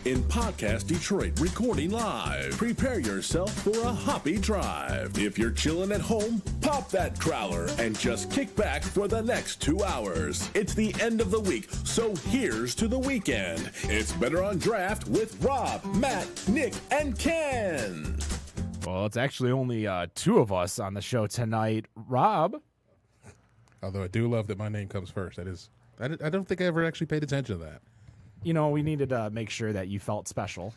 in Podcast Detroit, recording live. Prepare yourself for a hoppy drive. If you're chilling at home, pop that crowler and just kick back for the next 2 hours. It's the end of the week, so here's to the weekend. It's Better on Draft with Rob, Matt, Nick, and Ken. Well, it's actually only two of us on the show tonight. Rob. Although I do love that my name comes first. I don't think I ever actually paid attention to that. You know, we needed to make sure that you felt special.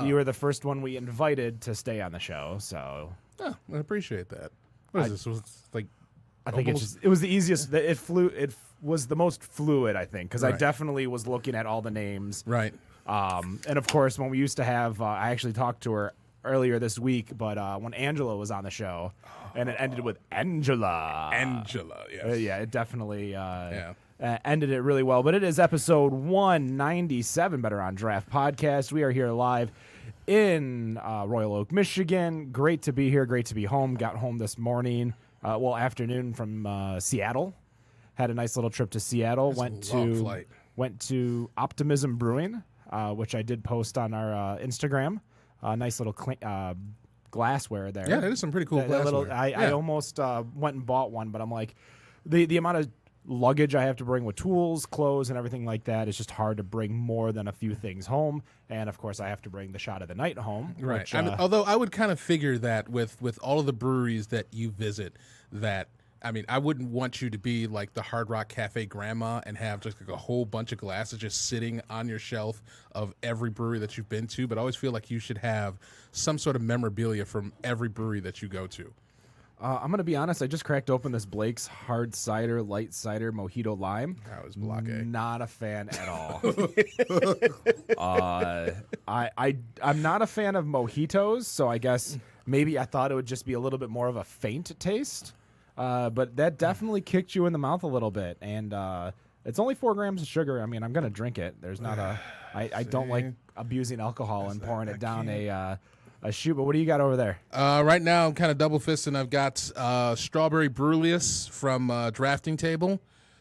You were the first one we invited to stay on the show, so. Oh, I appreciate that. What is this? Was like I think it was the easiest. It was the most fluid, I think, because I Right. definitely was looking at all the names. Right. And of course, when we used to have, I actually talked to her earlier this week, but when Angela was on the show, and it ended with Angela. Yes. Yeah, it definitely ended it really well. But it is episode 197, Better on Draft podcast. We are here live in Royal Oak, Michigan. Great to be here. Great to be home. Got home this morning, afternoon from Seattle. Had a nice little trip to Seattle. That's a long flight. Went to Optimism Brewing, which I did post on our Instagram. Nice little glassware there. Yeah, that is some pretty cool glassware. I almost went and bought one, but I'm like, the amount of luggage I have to bring with tools, clothes, and everything like that, it's just hard to bring more than a few things home. And of course, I have to bring the shot of the night home. Right. Which, Although I would kind of figure that with all of the breweries that you visit, that I wouldn't want you to be like the Hard Rock Cafe grandma and have just like a whole bunch of glasses just sitting on your shelf of every brewery that you've been to. But I always feel like you should have some sort of memorabilia from every brewery that you go to. I'm going to be honest. I just cracked open this Blake's Hard Cider, Light Cider, Mojito Lime. That was Blanc. Not a fan at all. I'm not a fan of mojitos, so I guess maybe I thought it would just be a little bit more of a faint taste. But that definitely kicked you in the mouth a little bit. And it's only 4 grams of sugar. I mean, I'm going to drink it. There's not I don't like abusing alcohol and pouring it down a shoot. But what do you got over there? Right now, I'm kind of double fisting. I've got strawberry Brewlius from Drafting Table.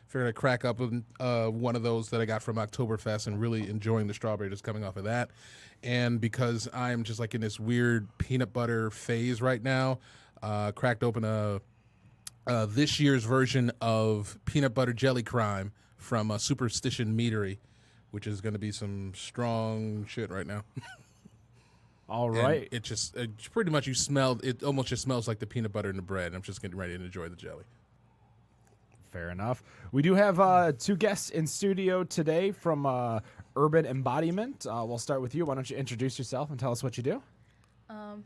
Figured I'd crack up one of those that I got from Oktoberfest and really enjoying the strawberry just coming off of that. And because I'm just like in this weird peanut butter phase right now, cracked open this year's version of Peanut Butter Jelly Crime from Superstition Meadery, which is going to be some strong shit right now. All right. And it's pretty much it almost just smells like the peanut butter in the bread. And I'm just getting ready to enjoy the jelly. Fair enough. We do have 2 guests in studio today from Urban Embodiment. We'll start with you. Why don't you introduce yourself and tell us what you do?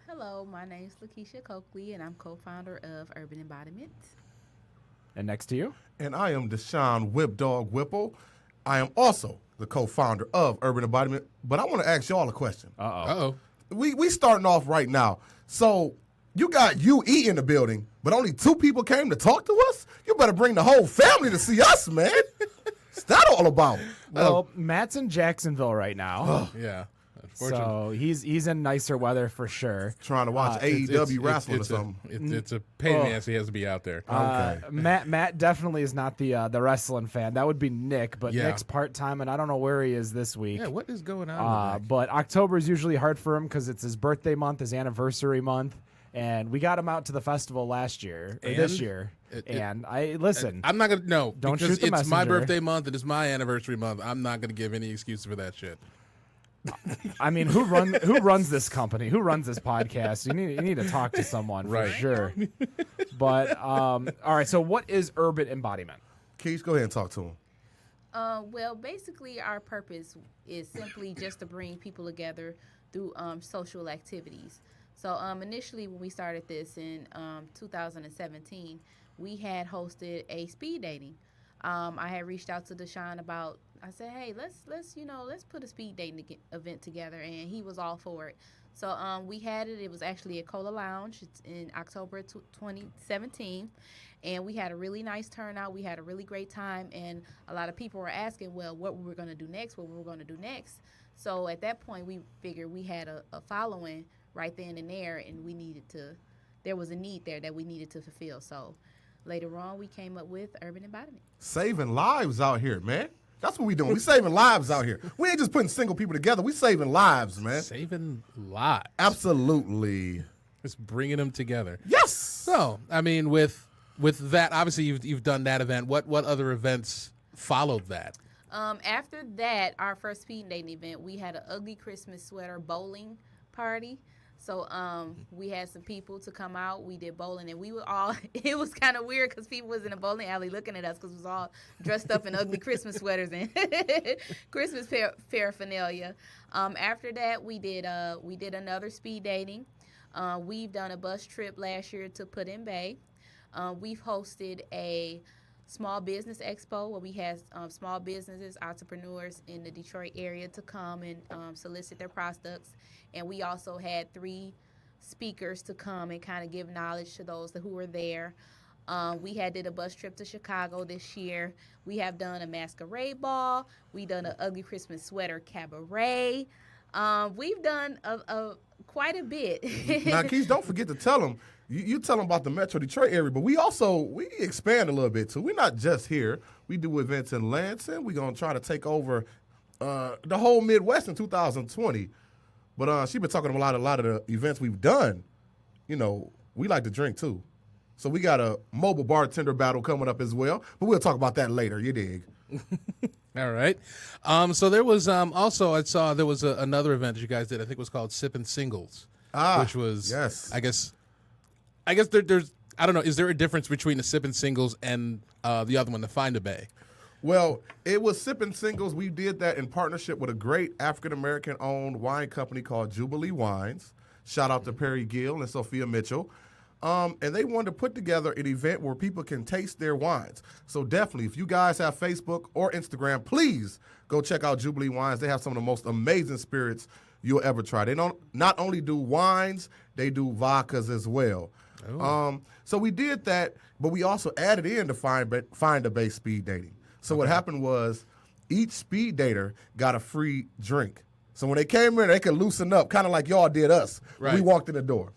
Hello, my name's Lekeitia Cokley, and I'm co-founder of Urban Embodiment. And next to you? And I am DeSean Whip Dog Whipple. I am also the co-founder of Urban Embodiment, but I want to ask y'all a question. Uh-oh. We starting off right now. So you got UE in the building, but only 2 people came to talk to us? You better bring the whole family to see us, man. What's that all about? Well, Matt's in Jacksonville right now. Yeah. So he's in nicer weather for sure. Trying to watch AEW wrestling or something. It's a pain in the ass he has to be out there. Okay. Matt definitely is not the wrestling fan. That would be Nick, but Yeah. Nick's part-time, and I don't know where he is this week. Yeah, what is going on with Nick? But October is usually hard for him because it's his birthday month, his anniversary month, and we got him out to the festival this year. Listen. I'm not going to, no. Don't because shoot the it's my messenger. birthday month and it's my anniversary month. I'm not going to give any excuses for that shit. I mean, who runs this company? Who runs this podcast? You need to talk to someone for sure. But all right. So, what is Urban Embodiment? Keith, go ahead and talk to him. Well, basically, our purpose is simply just to bring people together through social activities. So, initially, when we started this in 2017, we had hosted a speed dating. I had reached out to DeSean I said, hey, let's put a speed dating event together, and he was all for it. So we had it. It was actually at Cola Lounge. It's in October 2017, and we had a really nice turnout. We had a really great time, and a lot of people were asking, well, what we were going to do next, So at that point, we figured we had a following right then and there, and there was a need there that we needed to fulfill. So later on, we came up with Urban Embodiment. Saving lives out here, man. That's what we doing. We saving lives out here. We ain't just putting single people together. We saving lives, man. Saving lives. Absolutely. Just bringing them together. Yes. So, I mean, with that, obviously you've done that event. What other events followed that? After that, our first speed dating event, we had an ugly Christmas sweater bowling party. So we had some people to come out. We did bowling, and we were all, it was kind of weird because people was in a bowling alley looking at us because we was all dressed up in ugly Christmas sweaters and Christmas paraphernalia. After that, we did another speed dating. We've done a bus trip last year to Put-in Bay. We've hosted a small business expo where we had small businesses, entrepreneurs in the Detroit area to come and solicit their products. And we also had 3 speakers to come and kind of give knowledge to those who were there. We did a bus trip to Chicago this year. We have done a masquerade ball. We done an ugly Christmas sweater cabaret. We've done quite a bit. Now, Keith, don't forget to tell them. You tell them about the Metro Detroit area, but we expand a little bit too. We're not just here. We do events in Lansing. We're gonna try to take over the whole Midwest in 2020. But she's been talking about a lot of the events we've done. You know, we like to drink too. So we got a mobile bartender battle coming up as well. But we'll talk about that later, you dig. All right. So there was also, I saw there was another event that you guys did. I think it was called Sippin' Singles. Which was, yes. I guess there's, I don't know, is there a difference between the Sippin' Singles and the other one, the Find a Bay? Well, it was Sippin' Singles. We did that in partnership with a great African-American-owned wine company called Jubilee Wines. Shout out to Perry Gill and Sophia Mitchell. And they wanted to put together an event where people can taste their wines. So definitely, if you guys have Facebook or Instagram, please go check out Jubilee Wines. They have some of the most amazing spirits you'll ever try. They don't not only do wines, they do vodkas as well. So we did that, but we also added in the Find a Bay speed dating. So what happened was each speed dater got a free drink. So when they came in, they could loosen up, kind of like y'all did us. Right. We walked in the door.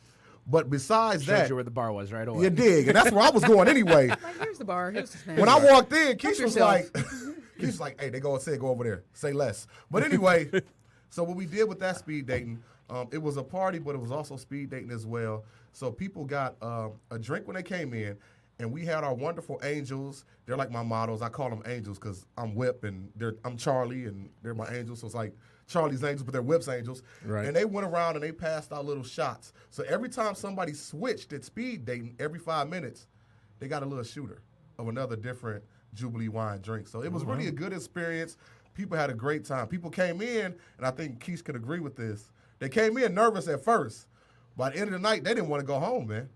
But besides Showed that, you where the bar was right away. You dig, and that's where I was going anyway. Like, here's the bar. Here's the snack. When I walked in, Keisha was like, "Hey, they go over there. Say less." But anyway, so what we did with that speed dating, it was a party, but it was also speed dating as well. So people got a drink when they came in, and we had our wonderful angels. They're like my models. I call them angels because I'm Whip, and I'm Charlie, and they're my angels. So it's like Charlie's angels, but they're Whip's angels. Right. And they went around and they passed out little shots. So every time somebody switched at speed dating, every 5 minutes, they got a little shooter of another different Jubilee wine drink. So it was really a good experience. People had a great time. People came in, and I think Keith could agree with this. They came in nervous at first. By the end of the night, they didn't want to go home, man.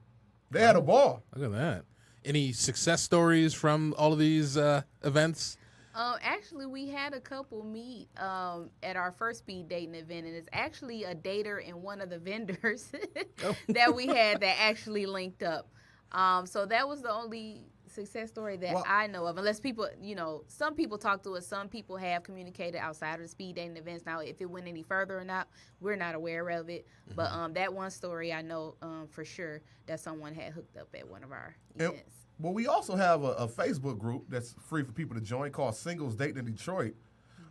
They had a ball. Look at that. Any success stories from all of these events? Actually, we had a couple meet at our first speed dating event, and it's actually a dater and one of the vendors that we had that actually linked up. So that was the only success story that I know of, unless people, some people talk to us, some people have communicated outside of the speed dating events. Now, if it went any further or not, we're not aware of it. Mm-hmm. But that one story I know for sure that someone had hooked up at one of our events. Well, we also have a Facebook group that's free for people to join called Singles Dating in Detroit.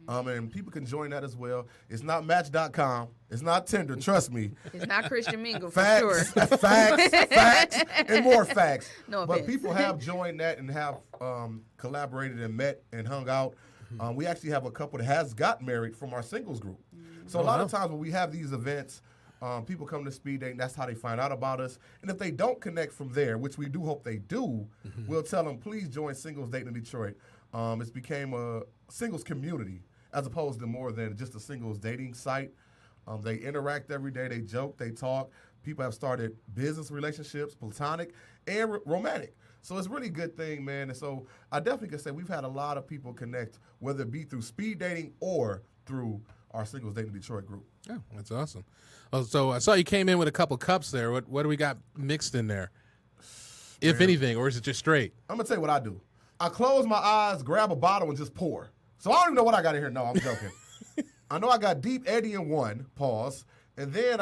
And people can join that as well. It's not Match.com. It's not Tinder. Trust me. It's not Christian Mingle facts, for sure. facts, and more facts. No but offense. People have joined that and have collaborated and met and hung out. We actually have a couple that has got married from our singles group. So a lot of times when we have these events, people come to speed dating. That's how they find out about us. And if they don't connect from there, which we do hope they do, we'll tell them, please join Singles Dating in Detroit. It's became a singles community as opposed to more than just a singles dating site. They interact every day. They joke. They talk. People have started business relationships, platonic and romantic. So it's really a good thing, man. And so I definitely can say we've had a lot of people connect, whether it be through speed dating or through our Singles Dating Detroit group. Oh, that's awesome. Oh, so I saw you came in with a couple cups there. What do we got mixed in there? If anything, or is it just straight? I'm going to tell you what I do. I close my eyes, grab a bottle, and just pour. So I don't even know what I got in here. No, I'm joking. I know I got Deep Eddy in one, pause, and then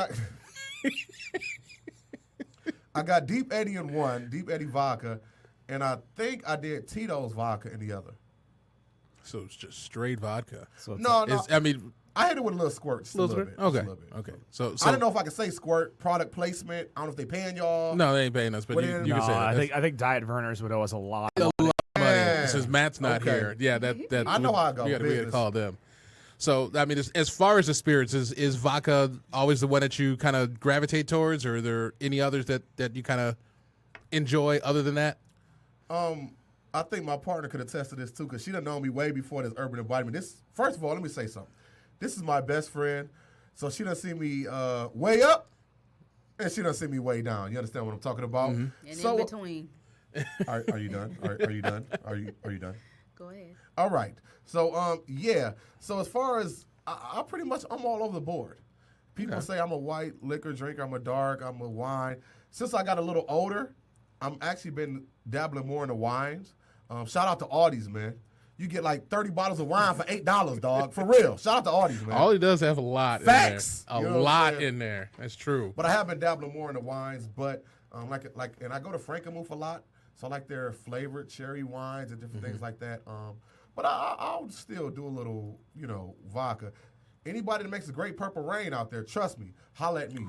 I got Deep Eddy in one, Deep Eddy vodka, and I think I did Tito's vodka in the other. So it's just straight vodka. So it's No, It's, I mean, I hit it with a little squirt. Just a little bit. Okay. Just a little bit. Okay. So I don't know if I can say squirt product placement. I don't know if they paying y'all. No, they ain't paying us, but What you is- can say that. I think Diet Verners would owe us a lot. That's a lot of money. Yeah. Since Matt's not Okay. here, yeah, that I know how I go We got to business. call them. So I mean, as far as the spirits, is vodka always the one that you kind of gravitate towards, or are there any others that you kind of enjoy other than that? I think my partner could attest to this too, because she done known me way before this Urban Embodiment. This, first of all, let me say something. This is my best friend, so she done see me way up, and she done see me way down. You understand what I'm talking about? And So, in between. are you done? Are you done? Are you done? Go ahead. All right. So yeah. So as far as I pretty much I'm all over the board. People say I'm a white liquor drinker. I'm a dark. I'm a wine. Since I got a little older, I'm actually been dabbling more in the wines. Shout out to Aldi's, man. You get like 30 bottles of wine for $8, dog. For real. Shout out to Aldi's, man. All he does have a lot. Facts. In You there. know A what I'm lot saying? in there. That's true. But I have been dabbling more in the wines. But and I go to Frankenmuth a lot, so I like their flavored cherry wines and different things like that. But I'll still do a little, vodka. Anybody that makes a great Purple Rain out there, trust me, holla at me.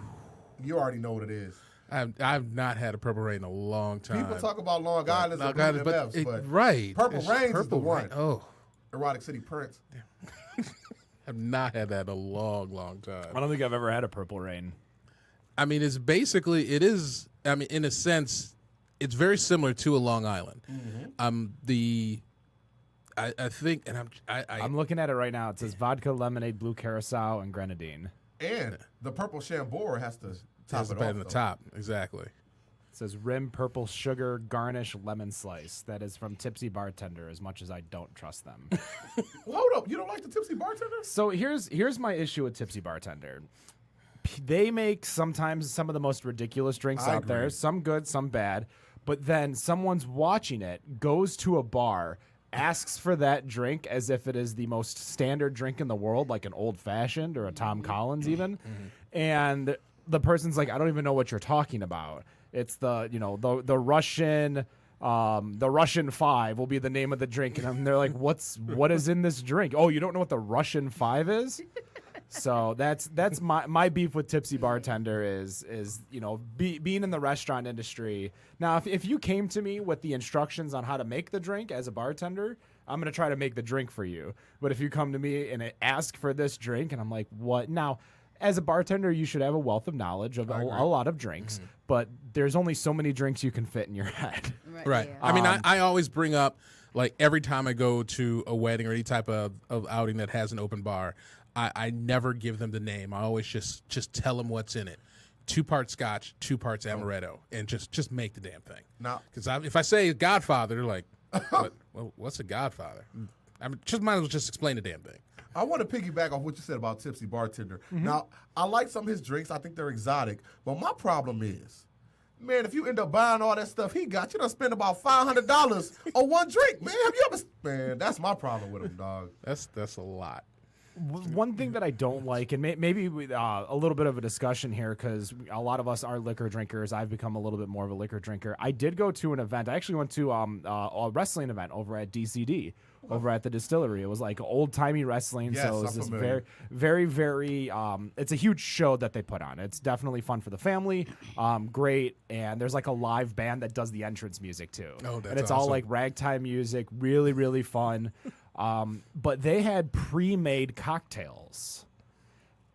You already know what it is. I've not had a Purple Rain in a long time. People talk about Long Island's and Long Blue Island, MFs, but right. Purple It's Rain's is the Purple one. Rain. Oh, Erotic City Prince. I've not had that in a long, long time. I don't think I've ever had a Purple Rain. I mean, it is, I mean, in a sense, it's very similar to a Long Island. I think, and I'm looking at it right now. It says vodka, lemonade, blue curacao, and grenadine. And the Purple Chambord has to top has it to be off. in the though. top. Exactly. It says rim, purple sugar, garnish, lemon slice. That is from Tipsy Bartender, as much as I don't trust them. Well, hold up. You don't like the Tipsy Bartender? So here's my issue with Tipsy Bartender. They make sometimes some of the most ridiculous drinks I out there, agree. some good, some bad. But then someone's watching it, goes to a bar, asks for that drink as if it is the most standard drink in the world, like an old fashioned or a Tom Collins even. And the person's like, I don't even know what you're talking about. It's the Russian the Russian 5 will be the name of the drink, and they're like, what is in this drink? Oh, you don't know what the Russian 5 is? So that's my beef with Tipsy Bartender is being in the restaurant industry. Now, if you came to me with the instructions on how to make the drink as a bartender, I'm going to try to make the drink for you. But if you come to me and ask for this drink and I'm like, what? Now, as a bartender, you should have a wealth of knowledge of a lot of drinks, but there's only so many drinks you can fit in your head. Right. Yeah. I mean, I always bring up, like, every time I go to a wedding or any type of outing that has an open bar, I never give them the name. I always just tell them what's in it. 2 parts Scotch, 2 parts Amaretto, and just make the damn thing. Now, Because if I say Godfather, they're like, what's a Godfather? I mean, might as well just explain the damn thing. I want to piggyback off what you said about Tipsy Bartender. Now, I like some of his drinks. I think they're exotic. But my problem is, man, if you end up buying all that stuff he got, you done spend about $500 on one drink, man. Have you ever? Man, that's my problem with him, dog. That's a lot. One thing that I don't like, and maybe a little bit of a discussion here, because a lot of us are liquor drinkers. I've become a little bit more of a liquor drinker. I did go to an event. I actually went to a wrestling event over at DCD, over at the distillery. It was like old-timey wrestling. Yes, so it was I'm this familiar. very, it's a huge show that they put on. It's definitely fun for the family, great, and there's like a live band that does the entrance music too. Oh, that's and it's all awesome. like ragtime music, really, really fun. But they had pre-made cocktails.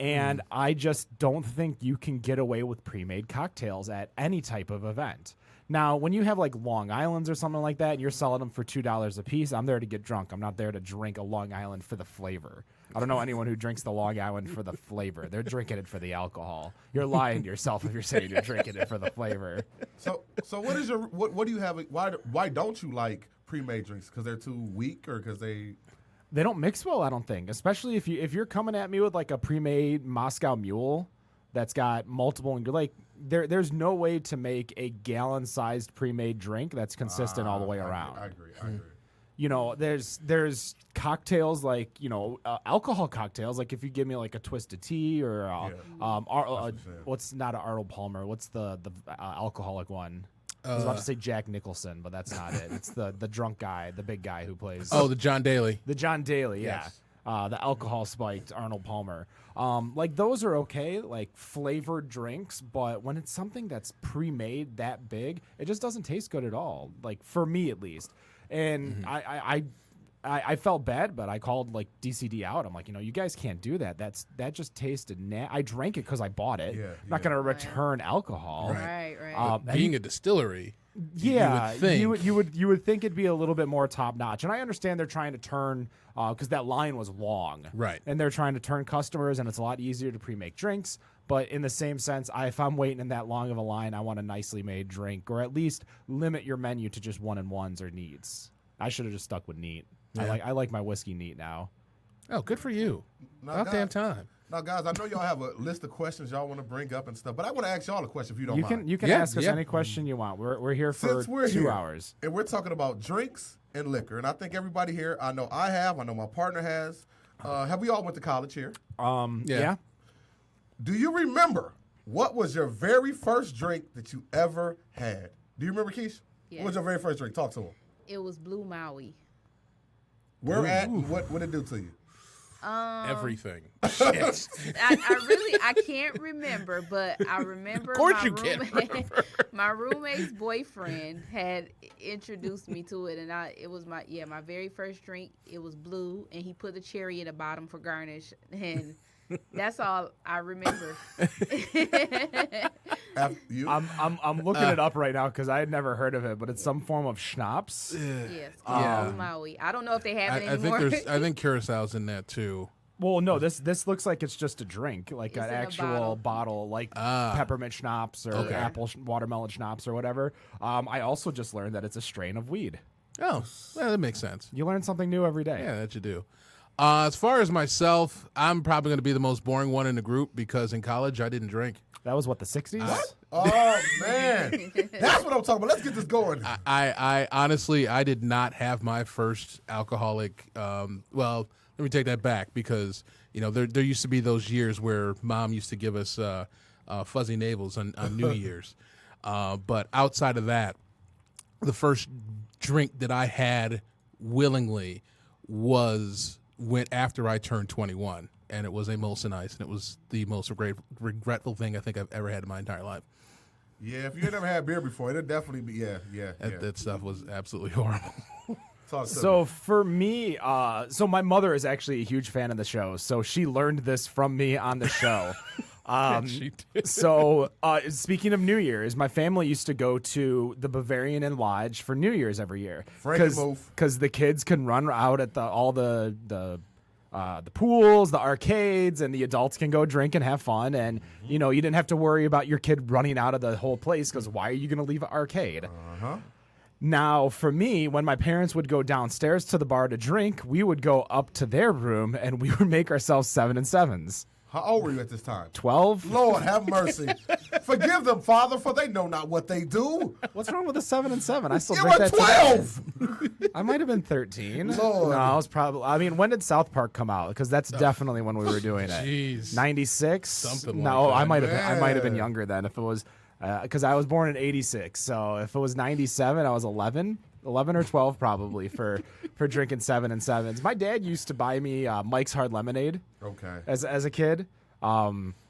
And I just don't think you can get away with pre-made cocktails at any type of event. Now, when you have like Long Islands or something like that, and you're selling them for $2 a piece, I'm there to get drunk. I'm not there to drink a Long Island for the flavor. I don't know anyone who drinks the Long Island for the flavor. They're drinking it for the alcohol. You're lying to yourself if you're saying you're drinking it for the flavor. So what is your what do you have? Why don't you like pre-made drinks? Because they're too weak, or because they don't mix well, I don't think. Especially if you're coming at me with like a pre-made Moscow Mule that's got multiple, and like there's no way to make a gallon-sized pre-made drink that's consistent all the way around. I agree. There's cocktails like alcohol cocktails. Like if you give me like a twisted tea or what's not an Arnold Palmer? What's the alcoholic one? I was about to say Jack Nicholson, but that's not it. It's the drunk guy, the big guy who plays. Oh, the John Daly. The John Daly, yeah. Yes. The alcohol spiked Arnold Palmer. Like those are okay, like flavored drinks, but when it's something that's pre-made that big, it just doesn't taste good at all. Like for me at least. And I felt bad, but I called like DCD out. I'm like, you guys can't do that. That just tasted. I drank it because I bought it. I'm not gonna return alcohol. Right. Being a distillery. Yeah, you would think. you would think it'd be a little bit more top notch, and I understand they're trying to turn because that line was long, Right. And they're trying to turn customers, and it's a lot easier to pre-make drinks. But in the same sense, if I'm waiting in that long of a line, I want a nicely made drink, or at least limit your menu to just 1-in-1s or neats. I should have just stuck with neat. Yeah. I like my whiskey neat now. Oh, good for you. About damn time. Now, guys, I know y'all have a list of questions y'all want to bring up and stuff, but I want to ask y'all a question if you don't mind. You can ask us any question you want. We're here for Since we're 2 here, hours. And we're talking about drinks and liquor. And I think everybody here, I know my partner has. Have we all went to college here? Yeah. Do you remember what was your very first drink that you ever had? Do you remember, Keish? Yes. What was your very first drink? Talk to him. It was Blue Maui. Where at? What did it do to you? Everything. I can't remember, but I remember Of course my you can't remember. my roommate's boyfriend had introduced me to it, and it was my very first drink. It was blue, and he put the cherry in the bottom for garnish, and that's all I remember. You? I'm looking it up right now because I had never heard of it, but it's some form of schnapps. Yes, Yeah. Blue Maui. I don't know if they have it I anymore. I think Curaçao's in that too. Well, no, this looks like it's just a drink, like It's an in a actual bottle, like peppermint schnapps or watermelon schnapps or whatever. I also just learned that it's a strain of weed. Oh, well, that makes sense. You learn something new every day. Yeah, that you do. As far as myself, I'm probably going to be the most boring one in the group because in college I didn't drink. That was what, the 60s? Oh, man. That's what I'm talking about. Let's get this going. I honestly, I did not have my first alcoholic. Well, let me take that back because there used to be those years where Mom used to give us fuzzy navels on New Year's, but outside of that, the first drink that I had willingly went after I turned 21, and it was a Molson Ice, and it was the most regretful thing I think I've ever had in my entire life. Yeah, if you never had beer before, it'd definitely be, yeah. That stuff was absolutely horrible. So for me, so my mother is actually a huge fan of the show, so she learned this from me on the show. She did. So speaking of New Year's, my family used to go to the Bavarian Inn Lodge for New Year's every year. Because the kids can run out at all the pools, the arcades, and the adults can go drink and have fun. And, you didn't have to worry about your kid running out of the whole place because why are you going to leave an arcade? Now, for me, when my parents would go downstairs to the bar to drink, we would go up to their room and we would make ourselves 7 and 7s. How old were you at this time? 12. Lord, have mercy. Forgive them, Father, for they know not what they do. What's wrong with a 7 and 7? I still You drink were that 12. today. I might have been 13. Lord. No, I was probably. I mean, when did South Park come out? Because that's definitely when we were doing it. Jeez. 96. Something no, like that. I might have. I might have been Man. younger then. If it was, because I was born in 86. So if it was 97, I was 11 or 12 probably for drinking 7 and 7s. My dad used to buy me Mike's Hard Lemonade. Okay. As a kid.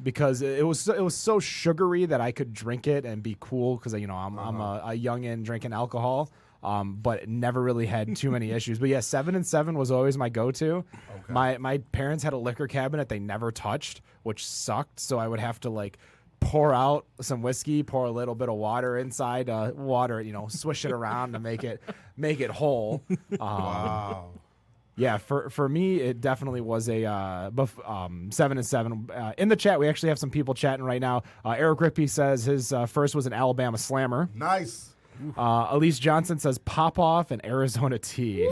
Because it was so sugary that I could drink it and be cool because I'm a youngin' drinking alcohol, but never really had too many issues. But yeah, 7 and 7 was always my go-to. Okay. My parents had a liquor cabinet they never touched, which sucked. So I would have to pour out some whiskey, pour a little bit of water inside, swish it around to make it whole. Wow. Yeah, for me, it definitely was a 7 and 7. In the chat, we actually have some people chatting right now. Eric Rippey says his first was an Alabama Slammer. Nice. Elise Johnson says Pop Off and Arizona Tea.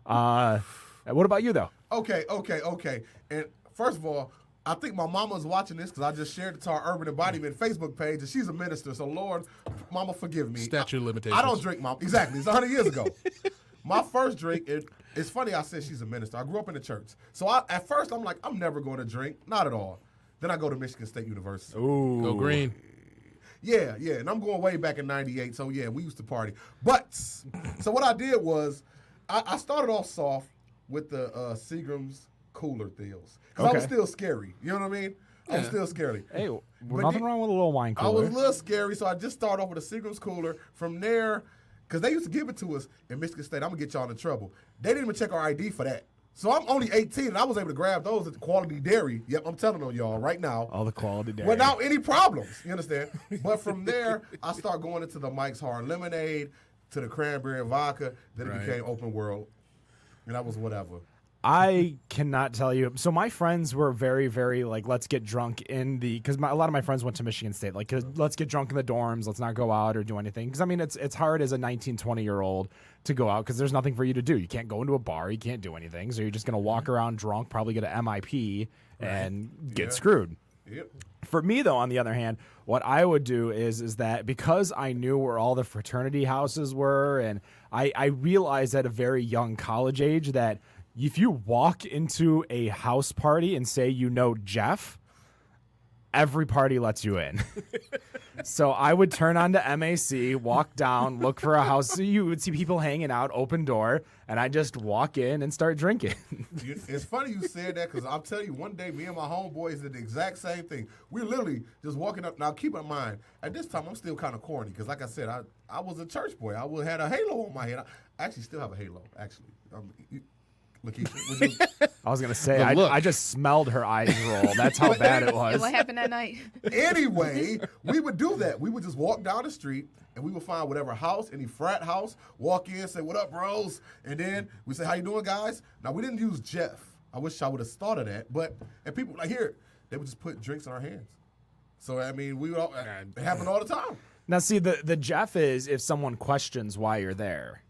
What about you, though? Okay. And first of all, I think my mama's watching this because I just shared it to our Urban Embodiment Facebook page, and she's a minister. So, Lord, Mama, forgive me. Statute of limitations. I don't drink, Mom. Exactly. It's 100 years ago. My first drink, it's funny I said she's a minister. I grew up in the church. So at first, I'm like, I'm never going to drink. Not at all. Then I go to Michigan State University. Ooh. Go green. Yeah, and I'm going way back in '98. So yeah, we used to party. But so what I did was I started off soft with the Seagram's cooler deals because I was still scary. You know what I mean? I was still scary. Hey, nothing wrong with a little wine cooler. I was a little scary, so I just started off with a Seagram's cooler. From there, because they used to give it to us in Michigan State, I'm going to get y'all in trouble. They didn't even check our ID for that. So I'm only 18, and I was able to grab those at the Quality Dairy. Yep, I'm telling on y'all right now. All the Quality Dairy. Without any problems, you understand? But from there, I start going into the Mike's Hard Lemonade, to the Cranberry and Vodka. Then it became Open World, and that was whatever. I cannot tell you. So my friends were very, very like, let's get drunk in the, because a lot of my friends went to Michigan State. Like, let's get drunk in the dorms. Let's not go out or do anything. Because I mean, it's hard as a 19, 20-year-old to go out because there's nothing for you to do. You can't go into a bar. You can't do anything. So you're just gonna walk around drunk, probably get an MIP and get screwed. Yep. For me, though, on the other hand, what I would do is that because I knew where all the fraternity houses were, and I realized at a very young college age that if you walk into a house party and say you know Jeff, every party lets you in. So I would turn on to MAC, walk down, look for a house. So you would see people hanging out, open door, and I just walk in and start drinking. It's funny you said that because I'll tell you, one day me and my homeboys did the exact same thing. We're literally just walking up. Now, keep in mind, at this time, I'm still kind of corny because, like I said, I was a church boy. I had a halo on my head. I actually still have a halo, actually. Lekeitia, I was going to say, I just smelled her eyes roll. That's how bad it was. And what happened that night? Anyway, we would do that. We would just walk down the street, and we would find whatever house, any frat house, walk in, say, what up, bros? And then we say, how you doing, guys? Now, we didn't use Jeff. I wish I would have started that. And people, like, here, they would just put drinks in our hands. So, I mean, it happened all the time. Now, see, the Jeff is if someone questions why you're there.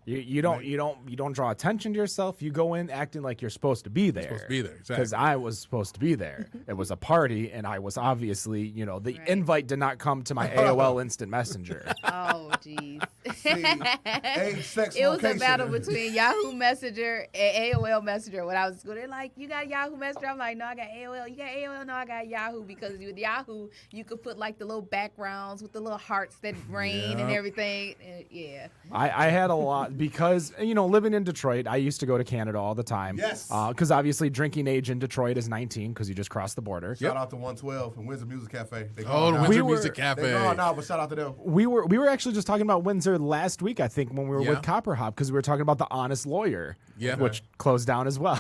You don't draw attention to yourself. You go in acting like you're supposed to be there. Supposed to be there, exactly. Because I was supposed to be there. It was a party, and I was obviously, the invite did not come to my AOL Instant Messenger. Oh, jeez. Age, sex, It was location. a battle between Yahoo Messenger and AOL Messenger. When I was in school, they're like, you got Yahoo Messenger? I'm like, no, I got AOL. You got AOL? No, I got Yahoo. Because with Yahoo, you could put like the little backgrounds with the little hearts that rain and everything. Yeah. I had a lot because, living in Detroit, I used to go to Canada all the time. Yes. Because obviously drinking age in Detroit is 19 because you just crossed the border. Shout out to 112 and Windsor Music Cafe. The Windsor Music Cafe. They're gone now, but shout out to them. We were actually just talking about Windsor last week, I think, when we were with Copper Hop, because we were talking about the Honest Lawyer, which closed down as well.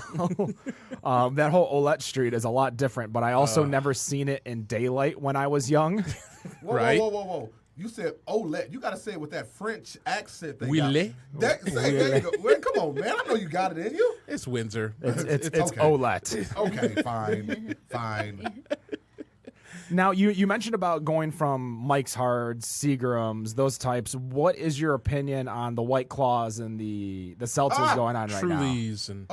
That whole Olette Street is a lot different, but I also never seen it in daylight when I was young. Whoa. You said Olette. You got to say it with that French accent. There you go. Well, come on, man. I know you got it in you. It's Windsor. It's okay. Olette. Okay, fine. Now, you mentioned about going from Mike's Hard, Seagram's, those types. What is your opinion on the White Claws and the seltzers going on right now? Trulies and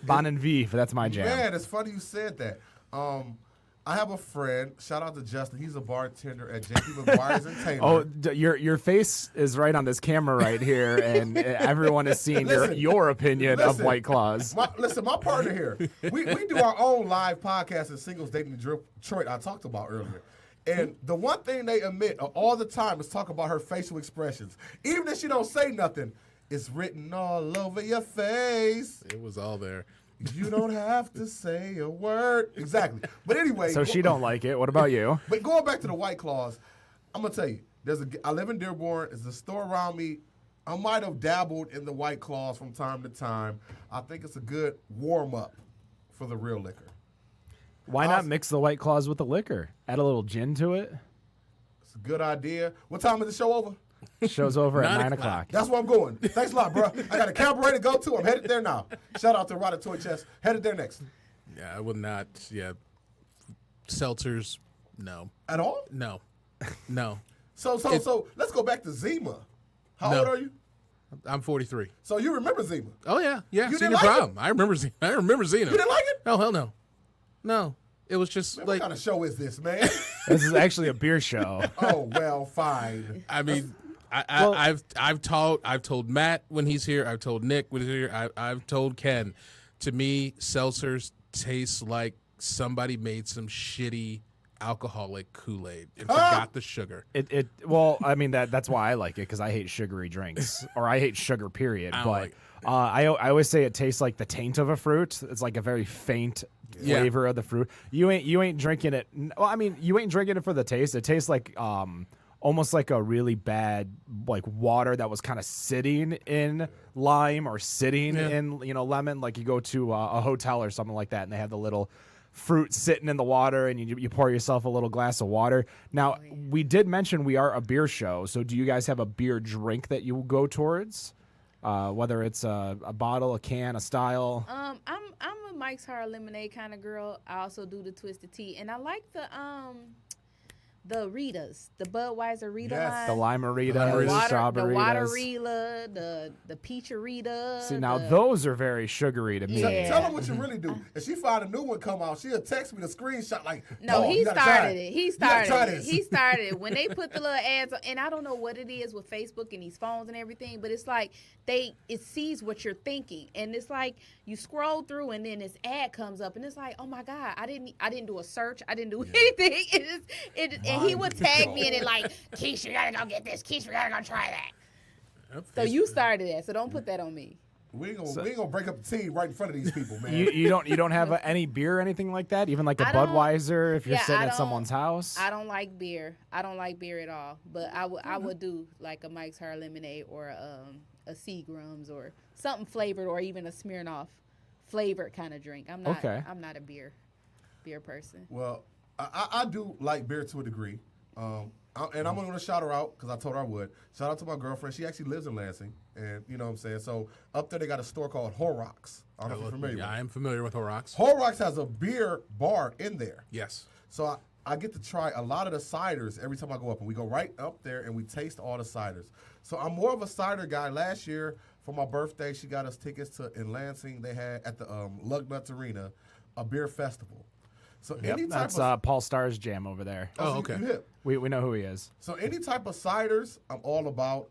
Bon and Vive, that's my jam. Man, it's funny you said that. I have a friend. Shout out to Justin. He's a bartender at JP McGuire's in Taylor. Oh, your face is right on this camera right here, and everyone is seeing your opinion of White Claws. My partner here, we do our own live podcast at Singles Dating Detroit I talked about earlier. And the one thing they admit all the time is talk about her facial expressions. Even if she don't say nothing, it's written all over your face. It was all there. You don't have to say a word. Exactly. But anyway. So she don't like it. What about you? But going back to the White Claws, I'm going to tell you, I live in Dearborn. There's a store around me. I might have dabbled in the White Claws from time to time. I think it's a good warm-up for the real liquor. Why not mix the White Claws with the liquor? Add a little gin to it? It's a good idea. What time is the show over? Show's over at 9 o'clock. That's where I'm going. Thanks a lot, bro. I got a cabaret to go to. I'm headed there now. Shout out to Rada Toy Chest. Headed there next. Yeah, I would not. Yeah. Seltzers, no. At all? No. So let's go back to Zima. How old are you? I'm 43. So you remember Zima? Oh, yeah. Yeah, You Senior didn't like prom. I remember Zima. You didn't like it? Oh, hell no. No. It was just Man, like. what kind of show is this, man? This is actually a beer show. Oh, well, fine. I mean, I've told Matt when he's here. I've told Nick when he's here. I've told Ken. To me, seltzers taste like somebody made some shitty alcoholic Kool-Aid and forgot the sugar. Well, I mean that's why I like it, because I hate sugary drinks, or I hate sugar, period. I don't But like it. I always say it tastes like the taint of a fruit. It's like a very faint flavor of the fruit. You ain't drinking it. Well, I mean, you ain't drinking it for the taste. It tastes like almost like a really bad like water that was kind of sitting in lime or sitting in lemon. Like you go to a hotel or something like that, and they have the little fruit sitting in the water, and you pour yourself a little glass of water. Now, we did mention we are a beer show, so do you guys have a beer drink that you go towards? Whether it's a bottle, a can, a style. I'm a Mike's Hard Lemonade kind of girl. I also do the Twisted Tea, and I like the Ritas, the Budweiser Rita line. The Limerita, the strawberry, the Waterita, the Peacharita. See, now those are very sugary to me. Yeah. Tell her what you really do. If she find a new one come out, she'll text me the screenshot like, No, "Oh, he you gotta try started it. He started try it. this." He started it. When they put the little ads on, and I don't know what it is with Facebook and these phones and everything, but it's like it sees what you're thinking. And it's like you scroll through and then this ad comes up and it's like, oh my God, I didn't do a search. I didn't do anything. And he would tag me in it like, Keisha, you gotta go get this. Keisha, you gotta go try that. So you started that, so don't put that on me. We ain't gonna break up the team right in front of these people, man. You don't have any beer or anything like that? Even like a Budweiser if you're sitting at someone's house? I don't like beer. I don't like beer at all. But I would do like a Mike's Hard Lemonade or a Seagram's or something flavored, or even a Smirnoff flavored kind of drink. I'm not a beer person. Well, I do like beer to a degree. And I'm going to shout her out because I told her I would. Shout out to my girlfriend. She actually lives in Lansing. And you know what I'm saying? So up there they got a store called Horrocks. I don't know if you're familiar with it. I am familiar with Horrocks. Horrocks has a beer bar in there. Yes. So I get to try a lot of the ciders every time I go up. And we go right up there and we taste all the ciders. So I'm more of a cider guy. Last year for my birthday, she got us tickets to in Lansing. They had at the Lug Nuts Arena a beer festival. So any type that's of Paul Starr's jam over there. so okay. you hip. We know who he is. So any type of ciders, I'm all about.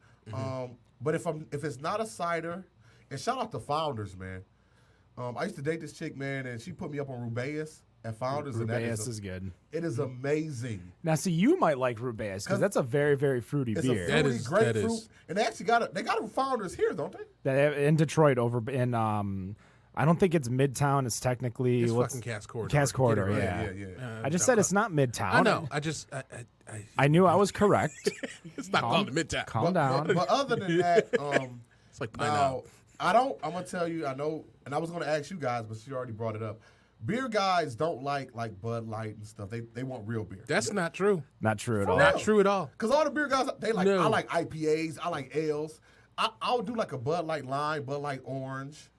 But if it's not a cider, and shout out to Founders, man. I used to date this chick, man, and she put me up on Rubaeus at Founders, and that Rubaeus is good. It is amazing. Now, see, you might like Rubaeus because that's a very, very fruity It's beer. a fruity That grapefruit, is. and they actually got a Founders here, don't they? That in Detroit, over in I don't think it's Midtown. It's technically It's fucking Cass Corridor. Cass Corridor, Get it right. Yeah. I just said it's not Midtown. I know. I knew I was correct. It's not called the Midtown. Calm down. But other than that, It's like now pineapple. I'm gonna tell you, I know, and I was gonna ask you guys, but she already brought it up. Beer guys don't like Bud Light and stuff. They want real beer. That's not true. Not true at all. Not true at all. Because all the beer guys, they like, No. I like IPAs, I like ales. I'll do like a Bud Light Lime, Bud Light Orange.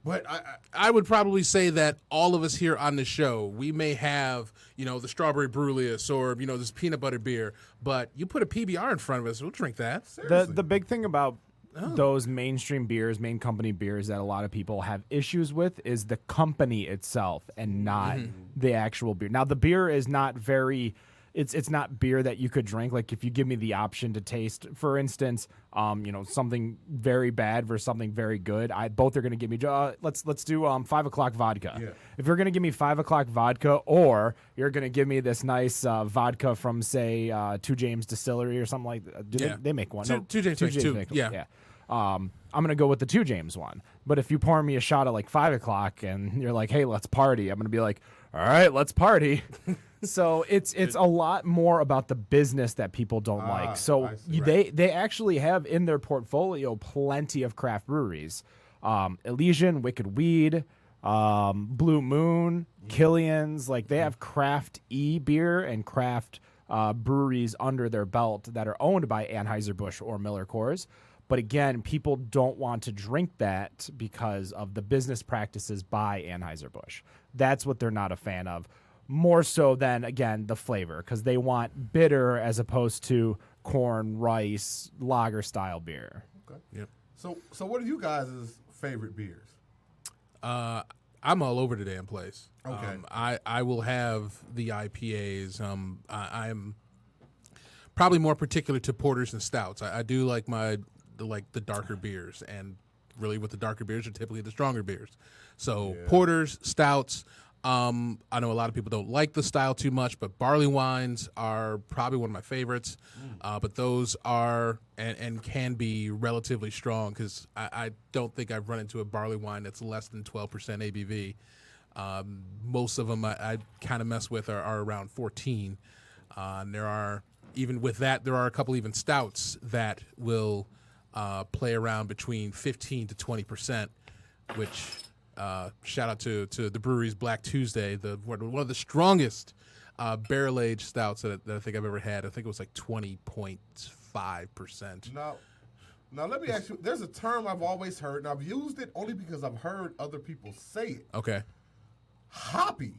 But I would probably say that all of us here on the show, we may have, the strawberry Brewlius or, this peanut butter beer, but you put a PBR in front of us, we'll drink that. The big thing about those mainstream beers, main company beers that a lot of people have issues with is the company itself and not the actual beer. Now, the beer is not very... It's not beer that you could drink. Like if you give me the option to taste, for instance, something very bad versus something very good, both are going to give me. Let's do 5 o'clock vodka. Yeah. If you're going to give me 5 o'clock vodka, or you're going to give me this nice vodka from say 2 James Distillery or something like that. They make one. Two James makes two. make one. Yeah. I'm going to go with the 2 James one. But if you pour me a shot at like 5 o'clock and you're like, hey, let's party, I'm going to be like, all right, let's party. So it's a lot more about the business that people don't like. So they actually have in their portfolio plenty of craft breweries. Elysian, Wicked Weed, Blue Moon, Killian's. Like they have craft beer and craft breweries under their belt that are owned by Anheuser-Busch or Miller Coors. But again, people don't want to drink that because of the business practices by Anheuser-Busch. That's what they're not a fan of. More so than, again, the flavor, because they want bitter as opposed to corn, rice, lager-style beer. Okay. Yep. So what are you guys' favorite beers? I'm all over the damn place. Okay. I will have the IPAs. I'm probably more particular to porters and stouts. I do like the darker beers, and really with the darker beers are typically the stronger beers. So porters, stouts. I know a lot of people don't like the style too much, but barley wines are probably one of my favorites. But those are and can be relatively strong because I don't think I've run into a barley wine that's less than 12% ABV. Most of them I kind of mess with are around 14. And there are, even with that, there are a couple even stouts that will play around between 15 to 20%, which shout out to the brewery's Black Tuesday, one of the strongest barrel-aged stouts that I think I've ever had. I think it was like 20.5%. Now let me ask you, there's a term I've always heard, and I've used it only because I've heard other people say it. Okay. Hoppy.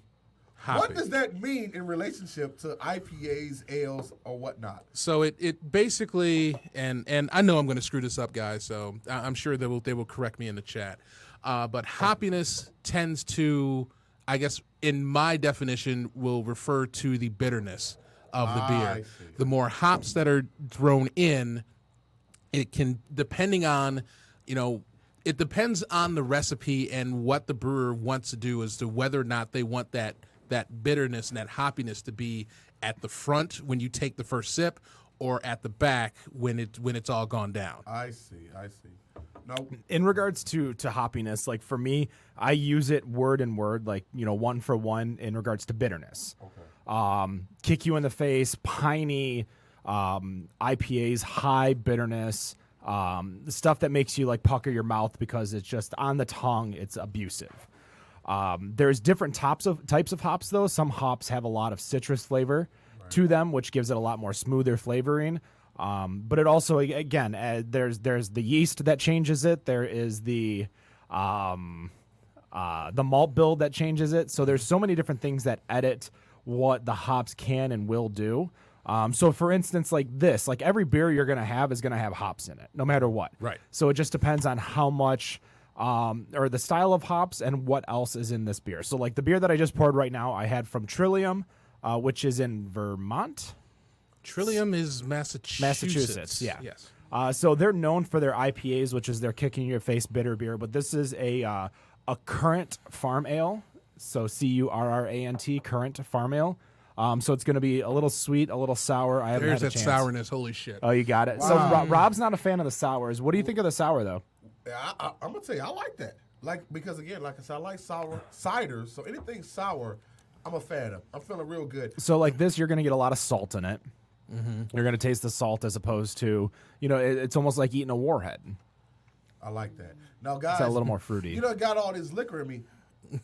What does that mean in relationship to IPAs, ales, or whatnot? So it basically, and I know I'm going to screw this up, guys, so I'm sure they will correct me in the chat. But hoppiness tends to, I guess, in my definition, will refer to the bitterness of the beer. The more hops that are thrown in, it can, depending on, it depends on the recipe and what the brewer wants to do as to whether or not they want that bitterness and that hoppiness to be at the front when you take the first sip or at the back when it's all gone down. I see. Now, in regards to hoppiness, like for me, I use it word in word, like, one for one in regards to bitterness. Okay. Kick you in the face, piney, IPAs, high bitterness, the stuff that makes you like pucker your mouth because it's just on the tongue, it's abusive. There's different types of hops, though. Some hops have a lot of citrus flavor to them, which gives it a lot more smoother flavoring. But it also, again, there's the yeast that changes it. There is the malt bill that changes it. So there's so many different things that edit what the hops can and will do. So for instance, like this, like every beer you're going to have is going to have hops in it, no matter what. Right. So it just depends on how much, or the style of hops and what else is in this beer. So like the beer that I just poured right now, I had from Trillium, which is in Vermont. Trillium is Massachusetts. Massachusetts, yeah. Yes. So they're known for their IPAs, which is their kick-in-your-face bitter beer. But this is a Currant farm ale. So Currant, Currant farm ale. So it's going to be a little sweet, a little sour. I haven't There's had a that chance. sourness. Holy shit. Oh, you got it. Wow. So Rob's not a fan of the sours. What do you think of the sour, though? yeah, I'm gonna tell you, I like that. Because again, like I said, I like sour ciders. So anything sour, I'm a fan of. I'm feeling real good. So like this, you're going to get a lot of salt in it. Mm-hmm. You're going to taste the salt as opposed to, it's almost like eating a Warhead. I like that. Now, guys, It's a little more fruity. I got all this liquor in me.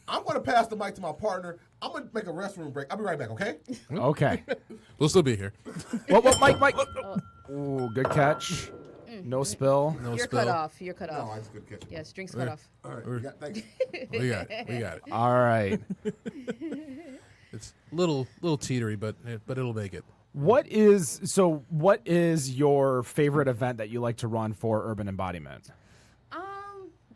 I'm going to pass the mic to my partner. I'm going to make a restroom break. I'll be right back, okay? Okay. We'll still be here. What, Mike? Ooh, good catch. No spill. No You're spill. cut off. You're cut No, off. I just couldn't catch it. Yes, drinks cut off. All right. Thank you. We got it. All right. It's a little teetery, but it'll make it. What is your favorite event that you like to run for Urban Embodiment?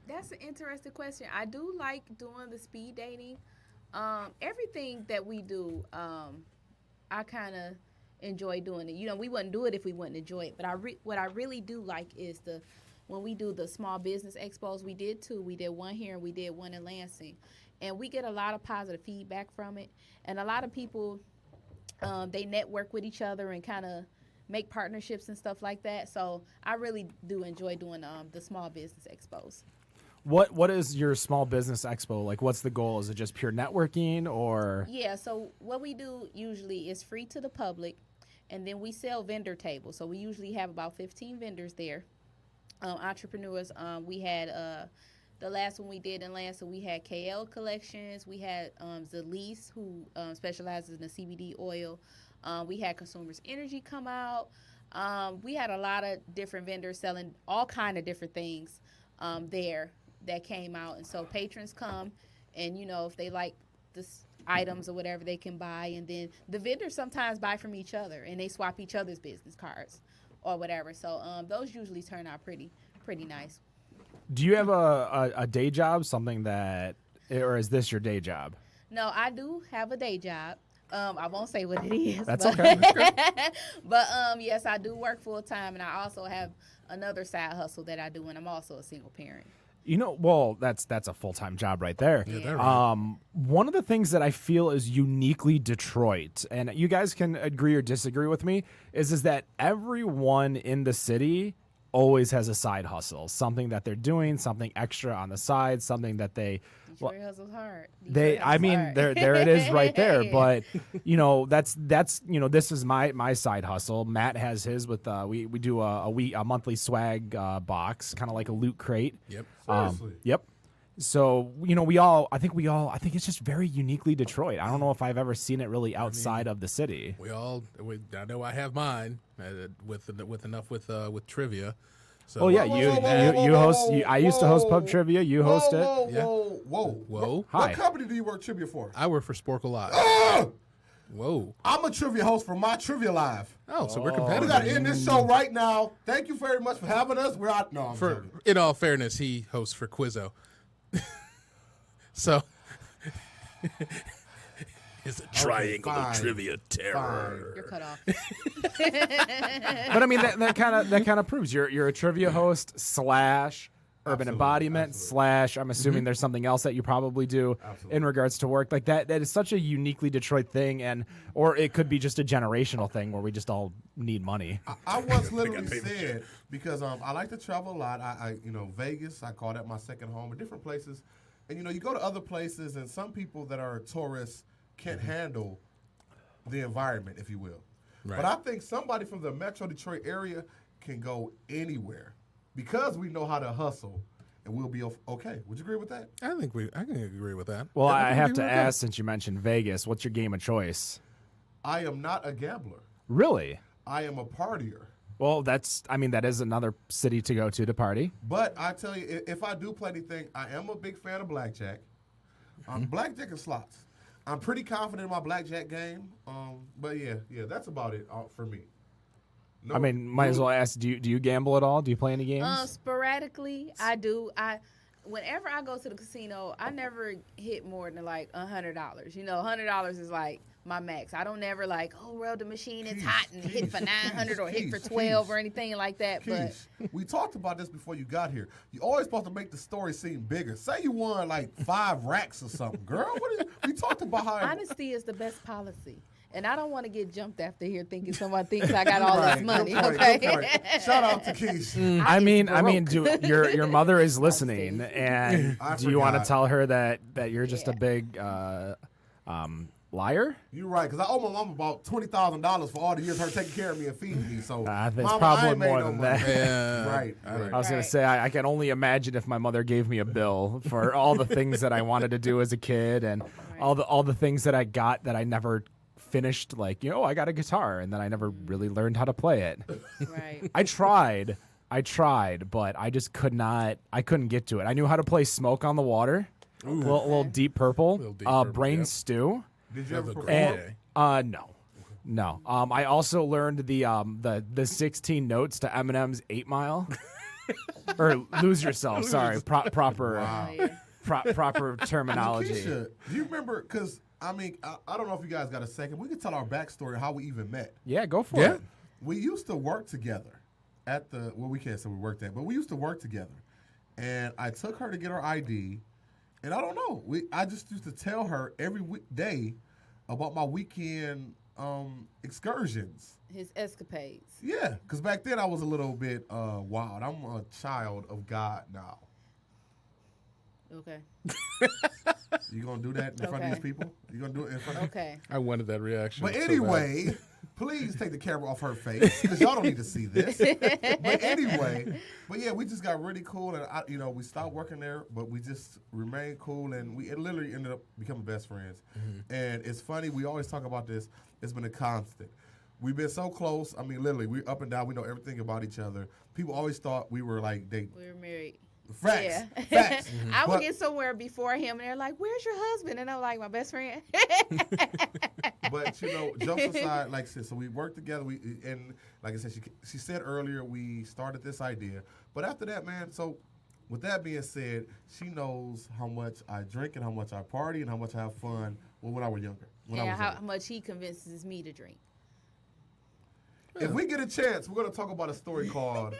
That's an interesting question. I do like doing the speed dating. Everything that we do, I kind of enjoy doing it. We wouldn't do it if we wouldn't enjoy it. But what I really do like is when we do the small business expos, we did two. We did one here and we did one in Lansing. And we get a lot of positive feedback from it. And a lot of people, they network with each other and kind of make partnerships and stuff like that. So I really do enjoy doing the small business expos. What is your small business expo? Like, what's the goal? Is it just pure networking or? Yeah, so what we do usually is free to the public, and then we sell vendor tables. So we usually have about 15 vendors there, entrepreneurs. We had the last one we did in Lansing, we had KL Collections. We had Zalise, who specializes in the CBD oil. We had Consumers Energy come out. We had a lot of different vendors selling all kind of different things there that came out. And so patrons come and, if they like this items or whatever, they can buy. And then the vendors sometimes buy from each other and they swap each other's business cards or whatever. So those usually turn out pretty nice. Do you have a day job, something that, or is this your day job? No, I do have a day job. I won't say what it is. That's but, okay. But yes, I do work full time, and I also have another side hustle that I do, and I'm also a single parent. Well, that's a full-time job right there. Yeah, they're right. One of the things that I feel is uniquely Detroit, and you guys can agree or disagree with me, is that everyone in the city always has a side hustle, something that they're doing, something extra on the side, something that they. Detroit hustles hard. There it is right there. But that's this is my side hustle. Matt has his with we do a monthly swag box, kind of like a loot crate. Yep. Seriously? Yep. So I think it's just very uniquely Detroit. I don't know if I've ever seen it really outside of the city. I know I have mine with trivia. So, Oh yeah, you host. I used to host pub trivia. You host it. Whoa. Hi. What company do you work trivia for? I work for Sporkle Live. Whoa. I'm a trivia host for my Trivia Live. Oh, so we're We competitive. got to end this show right now. Thank you very much for having us. We're out. No, I'm joking. In all fairness, he hosts for Quizzo. So it's a triangle fine. of trivia terror. You're cut off. But I mean that kind of proves you're a trivia host / Urban Embodiment / I'm assuming there's something else that you probably do in regards to work like that. That is such a uniquely Detroit thing, or it could be just a generational thing where we just all need money. I once literally said, because I like to travel a lot. I Vegas, I call that my second home, or different places. And you go to other places, and some people that are tourists can't handle the environment, if you will. Right. But I think somebody from the Metro Detroit area can go anywhere because we know how to hustle, and we'll be okay. Would you agree with that? I can agree with that. Well, Yeah, I have to agree with ask, since you mentioned Vegas, what's your game of choice? I am not a gambler. Really? I am a partier. Well, that is another city to go to party. But I tell you, if I do play anything, I am a big fan of blackjack. Blackjack and slots. I'm pretty confident in my blackjack game. But yeah, that's about it for me. No, I mean, might as well ask, do you gamble at all? Do you play any games? Sporadically, I do. Whenever I go to the casino, I never hit more than like $100. $100 is like my max. I don't never the machine is hot and hit for 900 or hit for 12 or anything like that. But we talked about this before you got here. You're always supposed to make the story seem bigger. Say you won like 5 racks or something, girl. We talked about how honesty is the best policy. And I don't want to get jumped after here thinking somebody thinks I got all this money. Good point, Okay. good point. Shout out to Keish. I mean, your mother is listening, and do you want to tell her that you're just a big liar? You're right, because I owe my mom about $20,000 for all the years her taking care of me and feeding me. So It's Mama, I probably ain't made more no than money. that. Yeah. Right. I was gonna say I can only imagine if my mother gave me a bill for all the things that I wanted to do as a kid and all the things that I got that I never finished. Like I got a guitar and then I never really learned how to play it. Right. I tried, but I just could not. I couldn't get to it. I knew how to play "Smoke on the Water," little Deep Purple, Brain yep. Stew. Did you ever That was a perform? great day. No. I also learned the 16 notes to Eminem's 8 Mile, or Lose Yourself. Sorry, proper proper terminology. Lekeitia, do you remember? Because I don't know if you guys got a second. We could tell our backstory how we even met. Yeah, go for it. We used to work together at we can't say we worked at, but we used to work together. And I took her to get her ID, and I don't know. I just used to tell her every day about my weekend excursions. His escapades. Yeah, because back then I was a little bit wild. I'm a child of God now. Okay. You gonna do that in front of these people? You gonna do it in front of Okay. I wanted that reaction. But so bad. anyway, please take the camera off her face because y'all don't need to see this. But anyway, we just got really cool, and we stopped working there, but we just remained cool, and it literally ended up becoming best friends. Mm-hmm. And it's funny, we always talk about this. It's been a constant. We've been so close. I mean, literally, we up and down. We know everything about each other. People always thought we were like dating. We were married. Facts. Yeah. Facts. I would get somewhere before him, and they're like, "Where's your husband?" And I'm like, "My best friend." But jokes aside, like I said, so we worked together. And like I said, she said earlier we started this idea. But after that, man. So with that being said, she knows how much I drink and how much I party and how much I have fun when I was younger. How much he convinces me to drink. If we get a chance, we're going to talk about a story called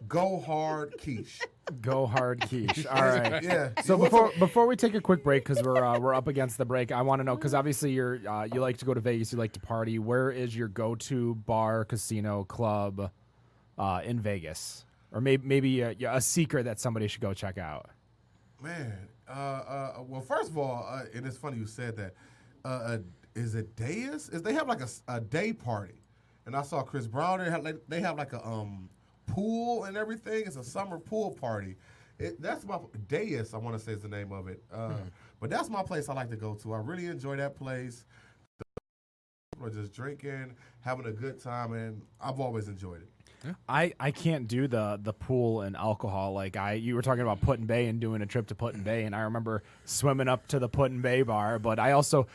Go Hard Quiche. Go hard quiche. All right. Yeah. So before we take a quick break, because we're up against the break, I want to know, because obviously you like to go to Vegas, you like to party. Where is your go-to bar, casino, club in Vegas, or maybe a secret that somebody should go check out? Man, well, first of all, and it's funny you said that. Is it Deus? They have like a day party, and I saw Chris Brown. They have like a pool and everything. It's a summer pool party. That's my Deus, I want to say is the name of it. But that's my place I like to go to. I really enjoy that place. People are just drinking, having a good time, and I've always enjoyed it. Yeah. I can't do the pool and alcohol. Like you were talking about Put-in-Bay and doing a trip to Put-in-Bay, and I remember swimming up to the Put-in-Bay bar. But I also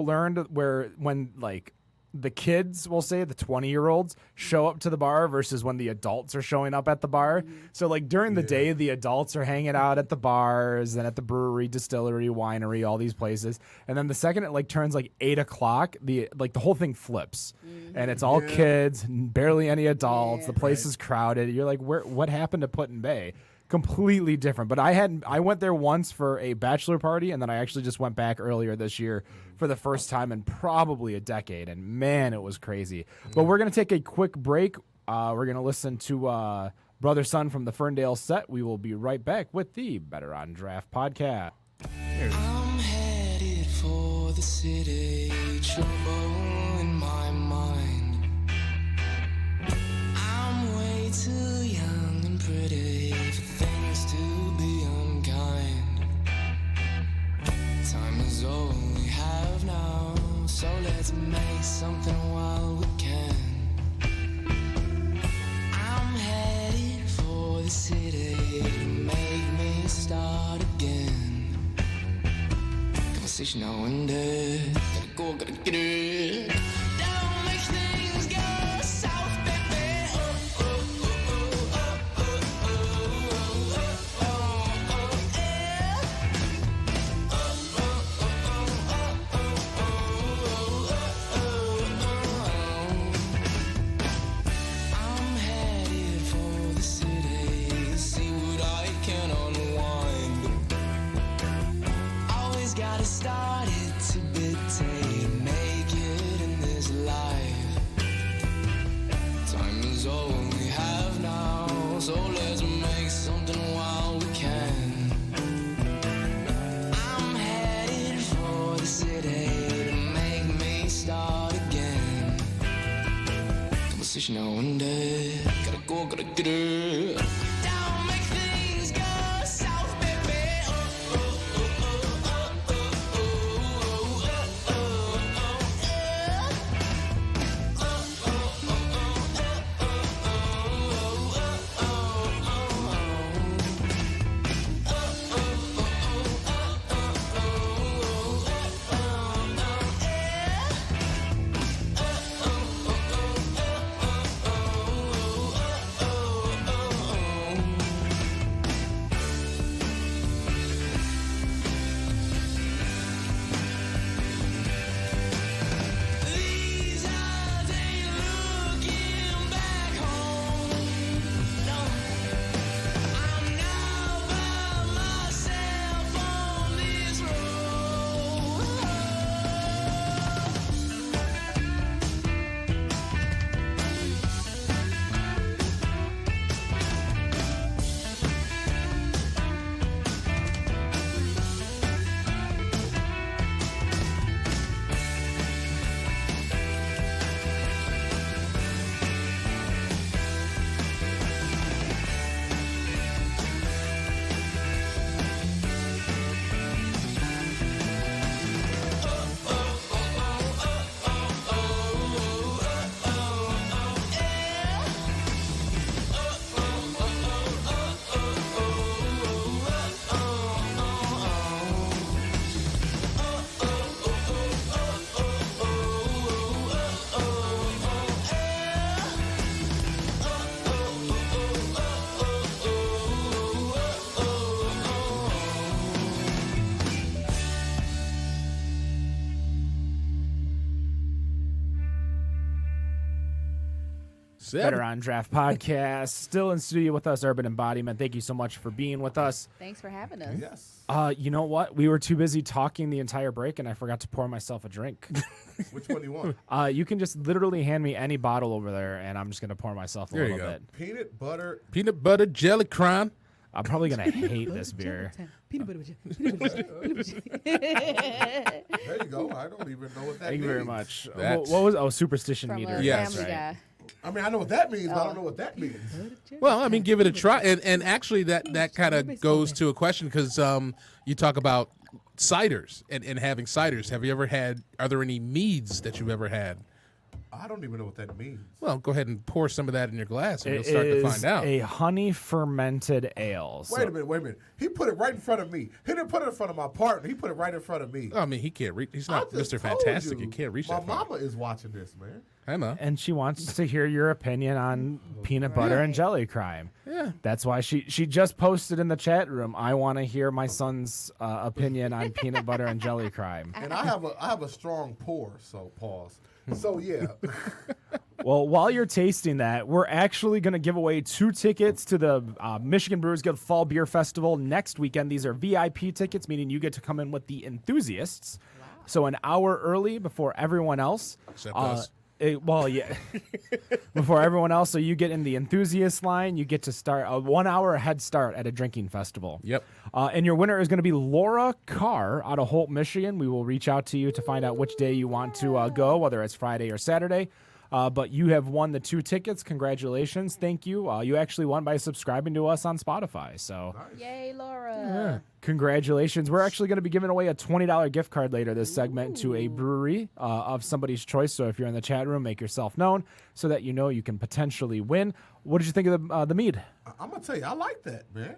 learned when like the kids, we'll say the 20-year-olds, show up to the bar versus when the adults are showing up at the bar. So like during the day, the adults are hanging out at the bars and at the brewery, distillery, winery, all these places. And then the second it like turns like 8 o'clock, the whole thing flips, and it's all kids, barely any adults. The place is crowded. You're like, what happened to Put-in-Bay? Completely different. But I went there once for a bachelor party, and then I actually just went back earlier this year for the first time in probably a decade, and man, it was crazy. But we're going to take a quick break. We're going to listen to Brother Son from the Ferndale set. We will be right back with the Better on Draft podcast. I'm headed for the city, trouble in my mind. I'm way too young and pretty for things to be unkind. Time is all we have now, so let's make something while we can. I'm headed for the city to make me start again. Conversation now and then, gotta go, gotta get it. Don't make things go south, baby. Oh, oh, oh, oh, oh, oh, oh, oh, oh, oh, yeah. I'm headed for the city to see what I can unwind. Always gotta start it to to make it in this life. Time is all we have now, so let's make something while we can. I'm headed for the city to make me start again. Conversation now and then, gotta go, gotta get it. Don't make things go south, baby. Oh, oh, oh, oh, oh, oh, oh, oh, oh, oh, yeah. Oh, oh, oh, oh, oh, oh, oh, oh, Better on Draft podcast. Still in studio with us, Urban Embodiment. Thank you so much for being with us. Thanks for having us. Yes. You know what? We were too busy talking the entire break, and I forgot to pour myself a drink. Which one do you want? You can just literally hand me any bottle over there, and I'm just going to pour myself a There you little go. bit. Peanut butter jelly crime. I'm probably going to hate this beer. Peanut butter with There you go. I don't even know what that Thank means. you very much. That's- What was Superstition from meter? a Yes. Family Right. Guy. I mean, I know what that means, but I don't know what that means. Well, I mean, give it a try. And actually, that kind of goes to a question because you talk about ciders and having ciders. Have you ever had, are there any meads that you've ever had? I don't even know what that means. Well, go ahead and pour some of that in your glass and It you'll start to is find out. a honey fermented ale. Wait a minute. He put it right in front of me. He didn't put it in front of my partner. He put it right in front of me. I mean, he can't reach. He's not I just Mr. told Fantastic. you, He can't reach my that far. mama is watching this, man. I know. And she wants to hear your opinion on peanut butter and jelly crime. Yeah. That's why she just posted in the chat room, I want to hear my son's opinion on peanut butter and jelly crime. And I have a strong pour, so pause. So yeah. Well, while you're tasting that, we're actually going to give away 2 tickets to the Michigan Brewers Guild Fall Beer Festival next weekend. These are VIP tickets, meaning you get to come in with the enthusiasts. Wow. So an hour early before everyone else. Except us. Well, yeah. Before everyone else, so you get in the enthusiast line. You get to start a 1 hour head start at a drinking festival. Yep. And your winner is going to be Laura Carr out of Holt, Michigan. We will reach out to you to find out which day you want to go, whether it's Friday or Saturday. But you have won the 2 tickets. Congratulations. Thank you. You actually won by subscribing to us on Spotify. So Yay, Laura. congratulations. We're actually going to be giving away a $20 gift card later this segment to a brewery of somebody's choice. So if you're in the chat room, make yourself known so that you know you can potentially win. What did you think of the mead? I'm gonna tell you, I like that, man.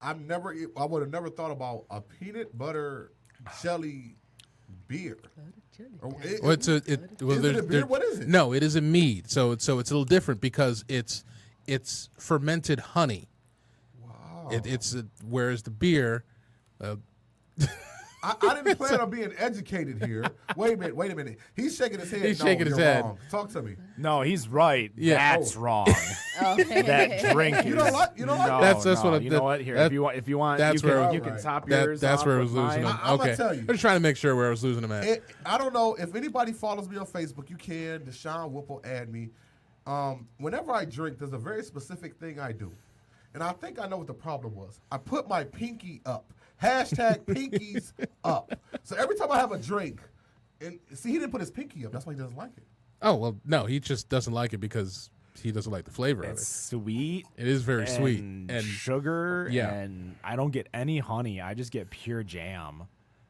I would have never thought about a peanut butter jelly beer. Well, Is it a beer? What is it? No, it is a mead. So it's a little different because it's fermented honey. Wow. Whereas the beer. I didn't plan on being educated here. Wait a minute. He's shaking his head. He's No, shaking his you're head. wrong. Talk to me. No, he's right. Yeah. That's wrong. That drink. You don't like? No, That's what no. You know what? Here, if you want, that's you can, where- you can Alright. top yours. That's off where I with was losing mine. him. I'm gonna Okay. tell you. I'm just trying to make sure where I was losing him at. I don't know if anybody follows me on Facebook. You can. DeSean Whipple add me. Whenever I drink, there's a very specific thing I do, and I think I know what the problem was. I put my pinky up. Hashtag pinkies up. So every time I have a drink, and see, he didn't put his pinky up. That's why he doesn't like it. Oh, well, no, he just doesn't like it because he doesn't like the flavor of It's it. sweet. It is very sweet. And And sugar. Yeah. And I don't get any honey. I just get pure jam.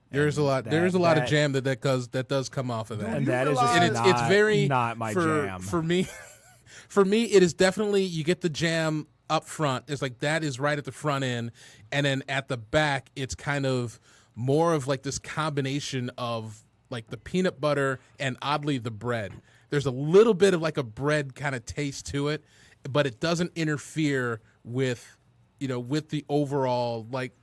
there's a lot that- there's a lot of that- jam that does come off of that. And you that is realize- just And it's not, very not my jam. for me. For me, it is definitely you get the jam up front. It's like that is right at the front end, and then at the back, it's kind of more of like this combination of like the peanut butter and oddly the bread. There's a little bit of like a bread kind of taste to it, but it doesn't interfere with with the overall like.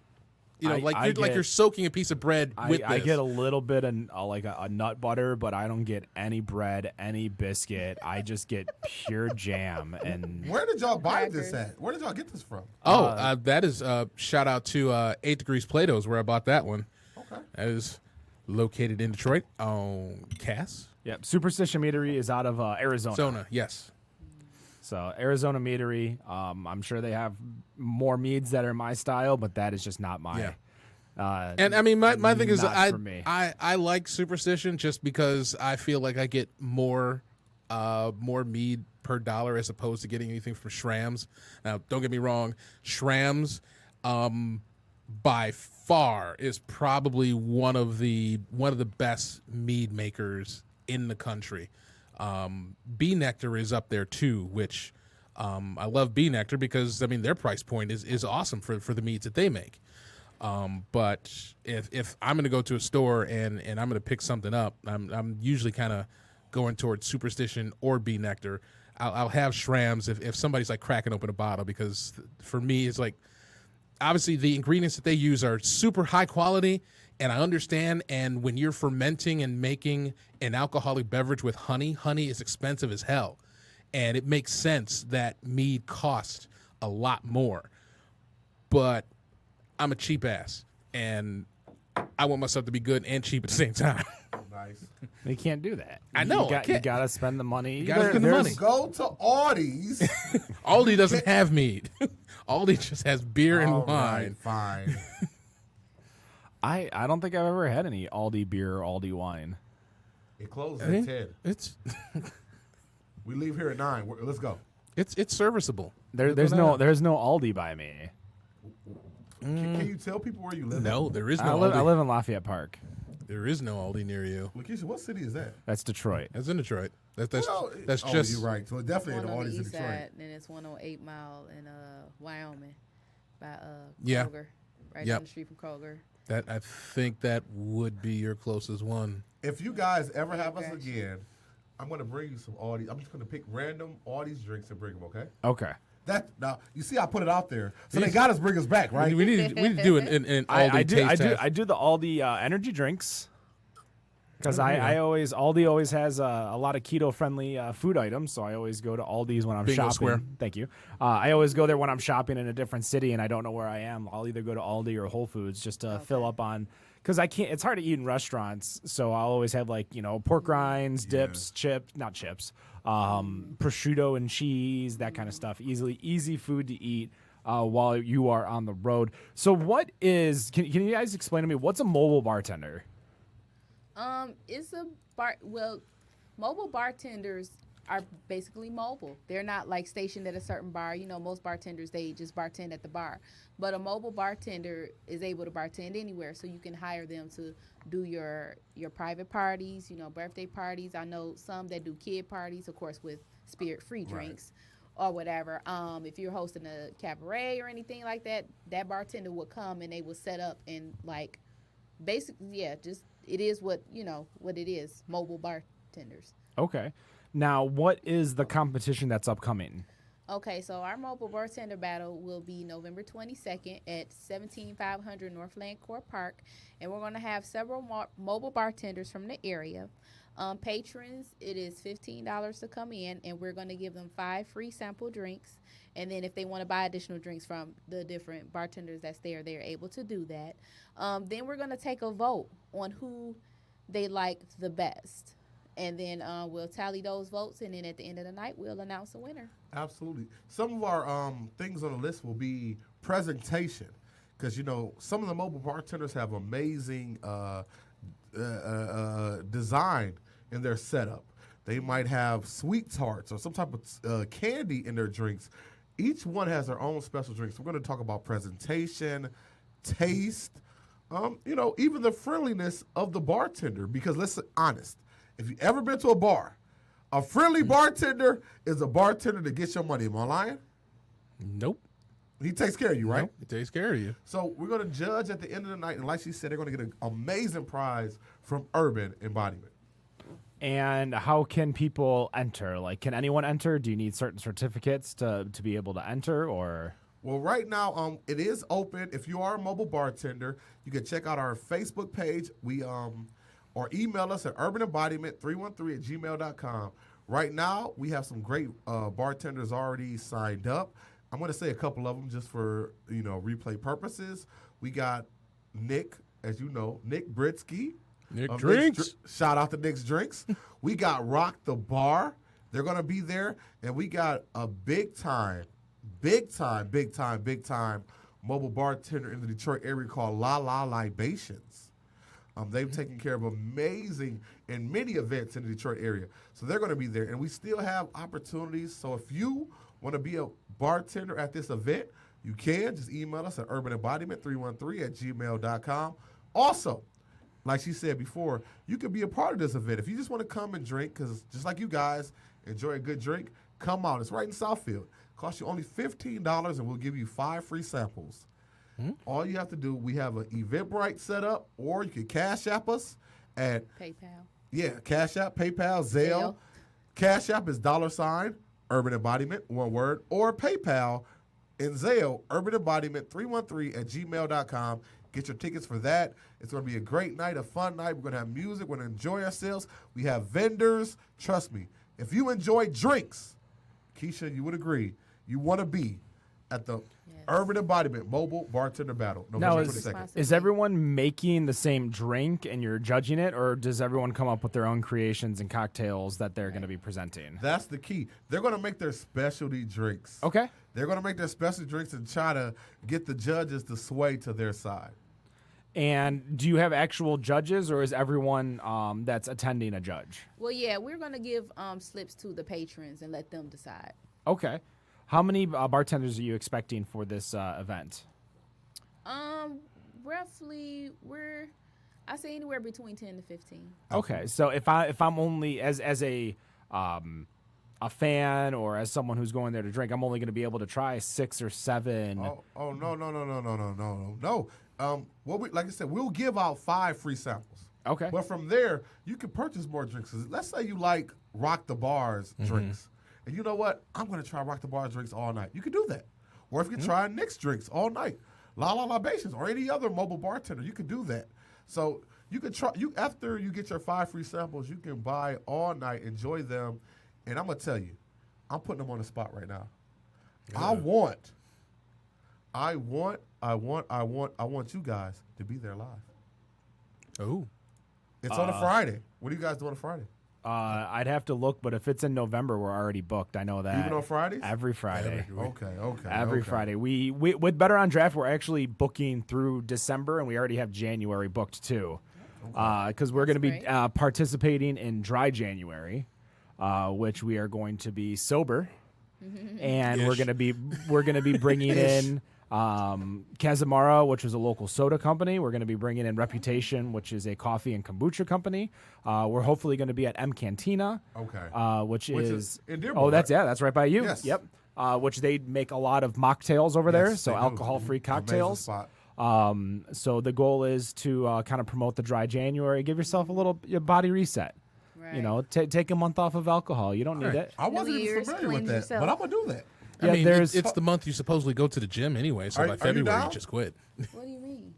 You're soaking a piece of bread with this. I get a little bit of like a nut butter, but I don't get any bread, any biscuit. I just get pure jam. And Where did y'all buy this at? Where did y'all get this from? That is shout out to 8 Degrees Plato's where I bought that one. Okay. That is located in Detroit on Cass. yeah, Superstition Meadery is out of Arizona. Zona, yes. So Arizona Meadery. I'm sure they have more meads that are my style, but that is just not my. Yeah. And I mean, my thing is, not for me. I like Superstition just because I feel like I get more mead per dollar as opposed to getting anything from Schramm's. Now, don't get me wrong, Schramm's by far is probably one of the best mead makers in the country. Bee Nectar is up there too, which I love Bee Nectar because I mean their price point is awesome for the meads that they make. But if I'm going to go to a store and I'm going to pick something up, I'm usually kind of going towards Superstition or Bee Nectar. I'll have Schramm's if somebody's like cracking open a bottle because for me it's like obviously the ingredients that they use are super high quality and I understand. And when you're fermenting and making an alcoholic beverage with honey is expensive as hell. And it makes sense that mead costs a lot more. But I'm a cheap ass, and I want myself to be good and cheap at the same time. Nice. You can't do that. I know, I You can't. got to spend the money. You gotta spend the money. Go to Aldi's. Aldi doesn't have mead. Aldi just has beer and All wine. right, fine. I don't think I've ever had any Aldi beer or Aldi wine. It closes at 10. It's We leave here at 9. Let's go. it's serviceable. There's no Aldi by me. Can you tell people where you live? No, there is I no live Aldi. in Lafayette Park. There is no Aldi near you. Lekeitia, what city is that? That's Detroit. That's in Detroit. That's Well, that's oh, just you're right. So it definitely ain't One on Aldi's the in east Detroit. side, then it's one on 8 Mile in Wyoming by Yeah. Kroger, right Yep. down the street from Kroger. that. I think that would be your closest one. If you guys ever have us Gotcha. again, I'm going to bring you some Aldi. I'm just going to pick random Aldi's drinks and bring them, okay? Okay. That now you see, I put it out there, so they got us bring us back, right? We need to do an Aldi I taste test. do the Aldi energy drinks because Aldi always has a lot of keto friendly food items, so I always go to Aldi's when I'm Bingo shopping. square. Thank you. I always go there when I'm shopping in a different city and I don't know where I am. I'll either go to Aldi or Whole Foods just to fill up on. Because I can't, it's hard to eat in restaurants, so I'll always have pork rinds, dips, prosciutto and cheese, that kind of stuff. Easy food to eat while you are on the road. So what is? Can you guys explain to me what's a mobile bartender? It's a mobile bartenders are basically mobile. They're not like stationed at a certain bar. Most bartenders, they just bartend at the bar. But a mobile bartender is able to bartend anywhere, so you can hire them to do your private parties, birthday parties. I know some that do kid parties, of course, with spirit-free drinks or whatever. If you're hosting a cabaret or anything like that, that bartender will come and they will set up and basically, it is what it is, mobile bartenders. Okay. Now, what is the competition that's upcoming? Okay, so our mobile bartender battle will be November 22nd at 17500 Northland Court Park, and we're going to have several mobile bartenders from the area. Patrons, it is $15 to come in, and we're going to give them 5 free sample drinks. And then if they want to buy additional drinks from the different bartenders that's there, they're able to do that. Then we're going to take a vote on who they like the best. And then we'll tally those votes, and then at the end of the night, we'll announce a winner. Absolutely. Some of our things on the list will be presentation, because some of the mobile bartenders have amazing design in their setup. They might have sweet tarts or some type of candy in their drinks. Each one has their own special drinks. We're going to talk about presentation, taste, even the friendliness of the bartender. Because let's be honest, if you ever been to a bar, a friendly bartender is a bartender that gets your money. Am I lying? Nope. He takes care of you, right? Nope. It takes care of you. So we're going to judge at the end of the night, and like she said, they're going to get an amazing prize from Urban Embodiment. And how can people enter? Can anyone enter? Do you need certain certificates to be able to enter, or? Well, right now, it is open. If you are a mobile bartender, you can check out our Facebook page. Or email us at urbanembodiment313@gmail.com. Right now, we have some great bartenders already signed up. I'm going to say a couple of them just for replay purposes. We got Nick, as you know, Nick Britsky. Nick Drinks. Shout out to Nick's Drinks. We got Rock the Bar. They're going to be there. And we got a big time mobile bartender in the Detroit area called La La Libations. They've taken care of amazing and many events in the Detroit area. So they're going to be there. And we still have opportunities. So if you want to be a bartender at this event, you can. Just email us at urbanembodiment313@gmail.com. Also, like she said before, you can be a part of this event. If you just want to come and drink, because just like you guys enjoy a good drink, come out. It's right in Southfield. Costs you only $15, and we'll give you 5 free samples. All you have to do, we have an Eventbrite set up, or you can Cash App us at PayPal. Yeah, Cash App, PayPal, Zelle. Cash App is $ Urban Embodiment, one word, or PayPal and Zelle, Urban Embodiment 313@gmail.com. Get your tickets for that. It's going to be a great night, a fun night. We're going to have music. We're going to enjoy ourselves. We have vendors. Trust me, if you enjoy drinks, Keisha, you would agree, you want to be at the Urban Embodiment Mobile Bartender Battle, Now, November is 22nd. everyone making the same drink and you're judging it, or does everyone come up with their own creations and cocktails that they're going to be presenting? That's the key. They're going to make their specialty drinks. Okay. They're going to make their specialty drinks and try to get the judges to sway to their side. And do you have actual judges, or is everyone that's attending a judge? Well, yeah, we're gonna give slips to the patrons and let them decide. Okay. How many bartenders are you expecting for this event? Roughly, I say anywhere between 10 to 15. Okay, so if I'm only as a fan or as someone who's going there to drink, I'm only going to be able to try 6 or 7. Oh no. Like I said, we'll give out 5 free samples. Okay. But from there, you can purchase more drinks. Let's say you like Rock the Bar's drinks. And you know what? I'm going to try Rock the Bar's drinks all night. You can do that. Or if you try Nick's drinks all night, La La Libations, or any other mobile bartender, you can do that. So you can try. After you get your 5 free samples, you can buy all night, enjoy them. And I'm going to tell you, I'm putting them on the spot right now. Yeah. I want you guys to be there live. Oh. It's on a Friday. What do you guys do on a Friday? I'd have to look, but if it's in November, we're already booked. I know that. Even on Fridays? Every Friday. Okay. Friday. We with Better on Draft, we're actually booking through December, and we already have January booked too. Because we're going to be participating in Dry January, which we are going to be sober, and we're going to be bringing in Casamara, which is a local soda company. We're going to be bringing in Reputation, which is a coffee and kombucha company. We're hopefully going to be at M Cantina, which is in Dearborn, that's right by you. Yes. Yep. Which they make a lot of mocktails over there, so alcohol-free cocktails. So the goal is to kind of promote the Dry January, give yourself a little body reset. Right. You know, take a month off of alcohol. You don't need it. I wasn't even familiar with that, but I'm gonna do that. I mean, it's the month you supposedly go to the gym anyway, so by February you just quit. What do you mean?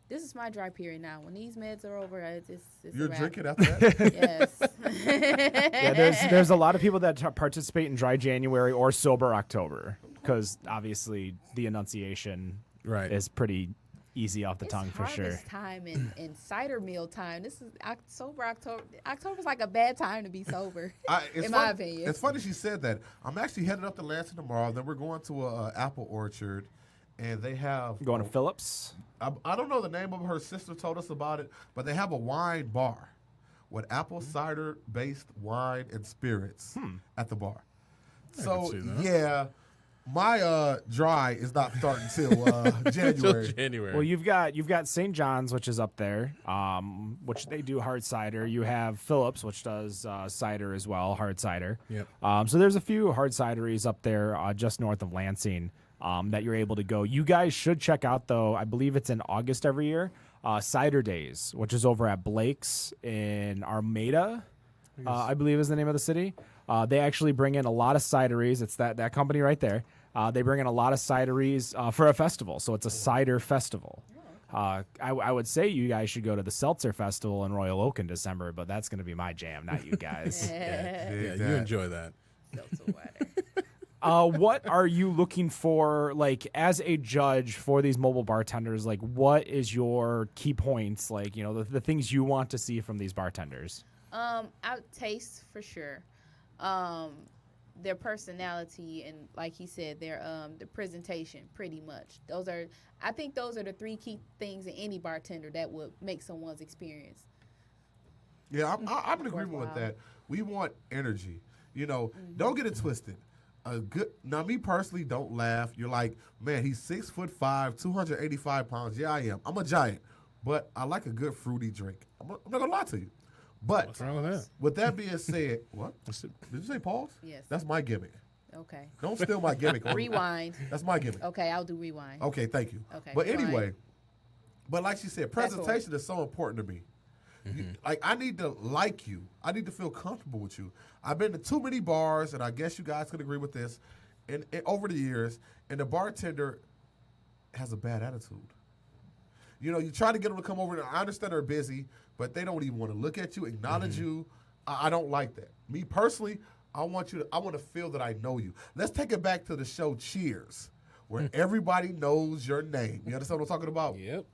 This is my dry period now. When these meds are over, it's You're a wrap. drinking after that? Yes. There's a lot of people that participate in Dry January or Sober October, because obviously the enunciation is pretty easy off the tongue for sure. It's time and cider meal time. This is sober October. October's like a bad time to be sober, in my opinion. It's funny she said that. I'm actually headed up to Lansing tomorrow. Then we're going to a apple orchard, and they have going to Phillips. I don't know the name of her sister told us about it, but they have a wine bar with apple cider based wine and spirits at the bar. So my dry is not starting till January. January. Well, you've got St. John's, which is up there, which they do hard cider. You have Phillips, which does cider as well, hard cider. Yep. So there's a few hard cideries up there just north of Lansing that you're able to go. You guys should check out, though. I believe it's in August every year. Cider Days, which is over at Blake's in Armada, I believe is the name of the city. They actually bring in a lot of cideries. It's that company right there. They bring in a lot of cideries for a festival, so it's a cider festival. I would say you guys should go to the Seltzer Festival in Royal Oak in December, but that's going to be my jam, not you guys. Yeah, you enjoy that. Seltzer water. What are you looking for, like, as a judge for these mobile bartenders? Like, what is your key points? Like, you know, the things you want to see from these bartenders? Out taste for sure. Their personality and, like he said, their the presentation, pretty much. I think those are the 3 key things in any bartender that would make someone's experience. Yeah, I'm in agreement with that. We want energy. You know, don't get it twisted. Now, me personally, don't laugh. You're like, man, he's 6'5", 285 pounds. Yeah, I am. I'm a giant, but I like a good fruity drink. I'm not gonna lie to you. But what's wrong with that? With that being said, what? Did you say pause? Yes. That's my gimmick. Okay. Don't steal my gimmick. Rewind. That's my gimmick. Okay, I'll do rewind. Okay, thank you. Okay. But rewind. anyway, but like she said, presentation is so important to me. Like, I need to like you. I need to feel comfortable with you. I've been to too many bars, and I guess you guys could agree with this, and over the years, and the bartender has a bad attitude. You know, you try to get them to come over, and I understand they're busy, but they don't even want to look at you, acknowledge you. I don't like that. Me personally, I want to feel that I know you. Let's take it back to the show Cheers, where everybody knows your name. You understand what I'm talking about? Yep.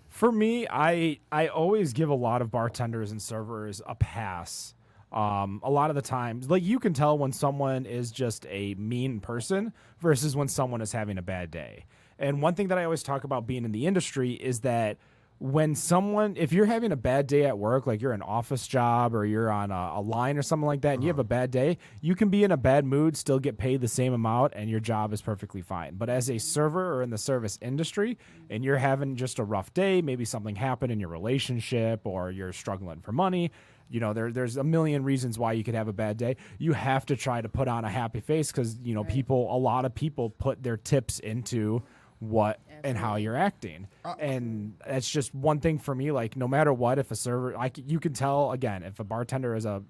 For me, I always give a lot of bartenders and servers a pass. A lot of the times, like you can tell when someone is just a mean person versus when someone is having a bad day. And one thing that I always talk about being in the industry is that when someone, if you're having a bad day at work, like you're an office job or you're on a line or something like that, and you have a bad day, you can be in a bad mood, still get paid the same amount, and your job is perfectly fine. But as a server or in the service industry, and you're having just a rough day, maybe something happened in your relationship or you're struggling for money, you know, there's a million reasons why you could have a bad day. You have to try to put on a happy face because, you know, a lot of people put their tips into what and how you're acting. And that's just one thing for me. Like, no matter what, if a server, you can tell, again, if a bartender is a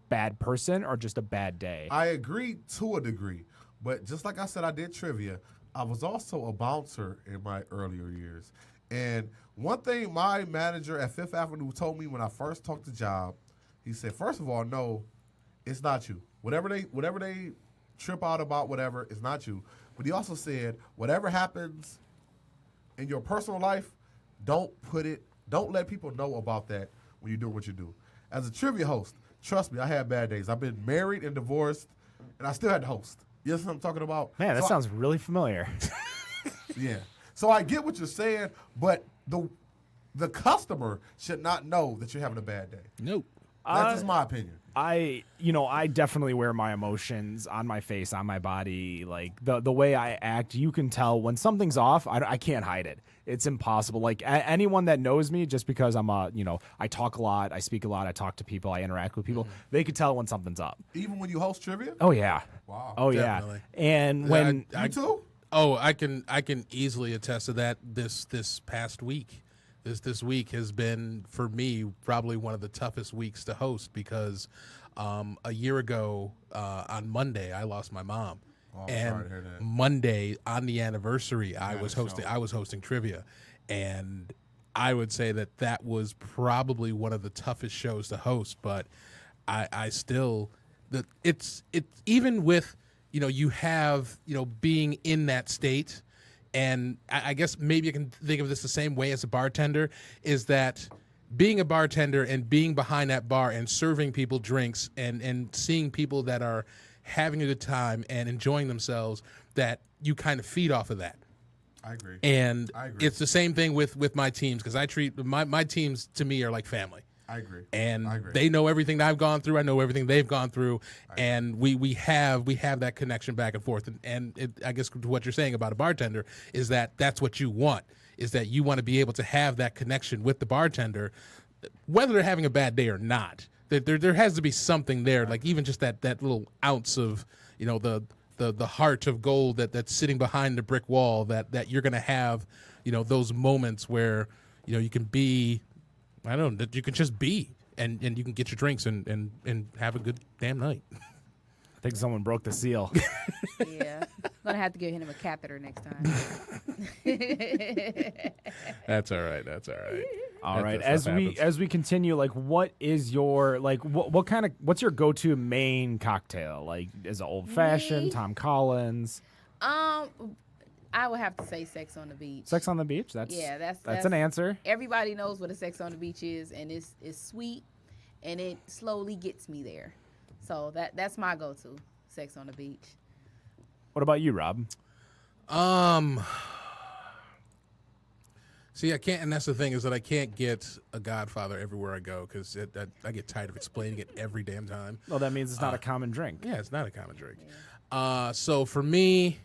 bad person or just a bad day. I agree to a degree. But just like I said, I did trivia. I was also a bouncer in my earlier years. And one thing my manager at Fifth Avenue told me when I first took the job, he said, first of all, no, it's not you. Whatever they trip out about, whatever, it's not you. But he also said, whatever happens in your personal life, don't let people know about that when you do what you do. As a trivia host, trust me, I had bad days. I've been married and divorced, and I still had to host. You know what I'm talking about? Man, that sounds really familiar. Yeah. So I get what you're saying, but the customer should not know that you're having a bad day. Nope. That's just my opinion. I definitely wear my emotions on my face, on my body. Like the way I act, you can tell when something's off. I can't hide it. It's impossible. Like anyone that knows me, just because I talk a lot, I speak a lot, I talk to people, I interact with people, they could tell when something's up. Even when you host trivia? Oh yeah. Wow. Oh Definitely. yeah. And when You too? Oh, I can easily attest to that. This past week, this week has been for me probably one of the toughest weeks to host because a year ago on Monday I lost my mom, and sorry to hear that. Monday on the anniversary I was hosting trivia, and I would say that was probably one of the toughest shows to host. But I still it's even with. You have, being in that state, and I guess maybe you can think of this the same way as a bartender, is that being a bartender and being behind that bar and serving people drinks and seeing people that are having a good time and enjoying themselves, that you kind of feed off of that. I agree. And I agree. it's the same thing with my teams, because I treat my teams, to me, are like family. I agree. And I agree. they know everything that I've gone through. I know everything they've gone through, and we have that connection back and forth. And I guess what you're saying about a bartender is that that's what you want, is that you want to be able to have that connection with the bartender, whether they're having a bad day or not. There has to be something there, like even just that little ounce of the heart of gold that's sitting behind the brick wall, that you're going to have those moments where you can be. I don't know, that you can just be, and you can get your drinks and have a good damn night. I think someone broke the seal. Yeah. I'm going to have to give him a catheter next time. That's all right. That's all right. All right. As we continue, like, what is your what's your go-to main cocktail? Like, is it old fashioned, Tom Collins? I would have to say Sex on the Beach. Sex on the Beach? That's an answer. Everybody knows what a Sex on the Beach is, and it's sweet, and it slowly gets me there. So that's my go-to, Sex on the Beach. What about you, Rob? See, I can't, and that's the thing, is that I can't get a Godfather everywhere I go, because I get tired of explaining it every damn time. Well, that means it's not a common drink. Yeah, it's not a common drink. Yeah. So for me,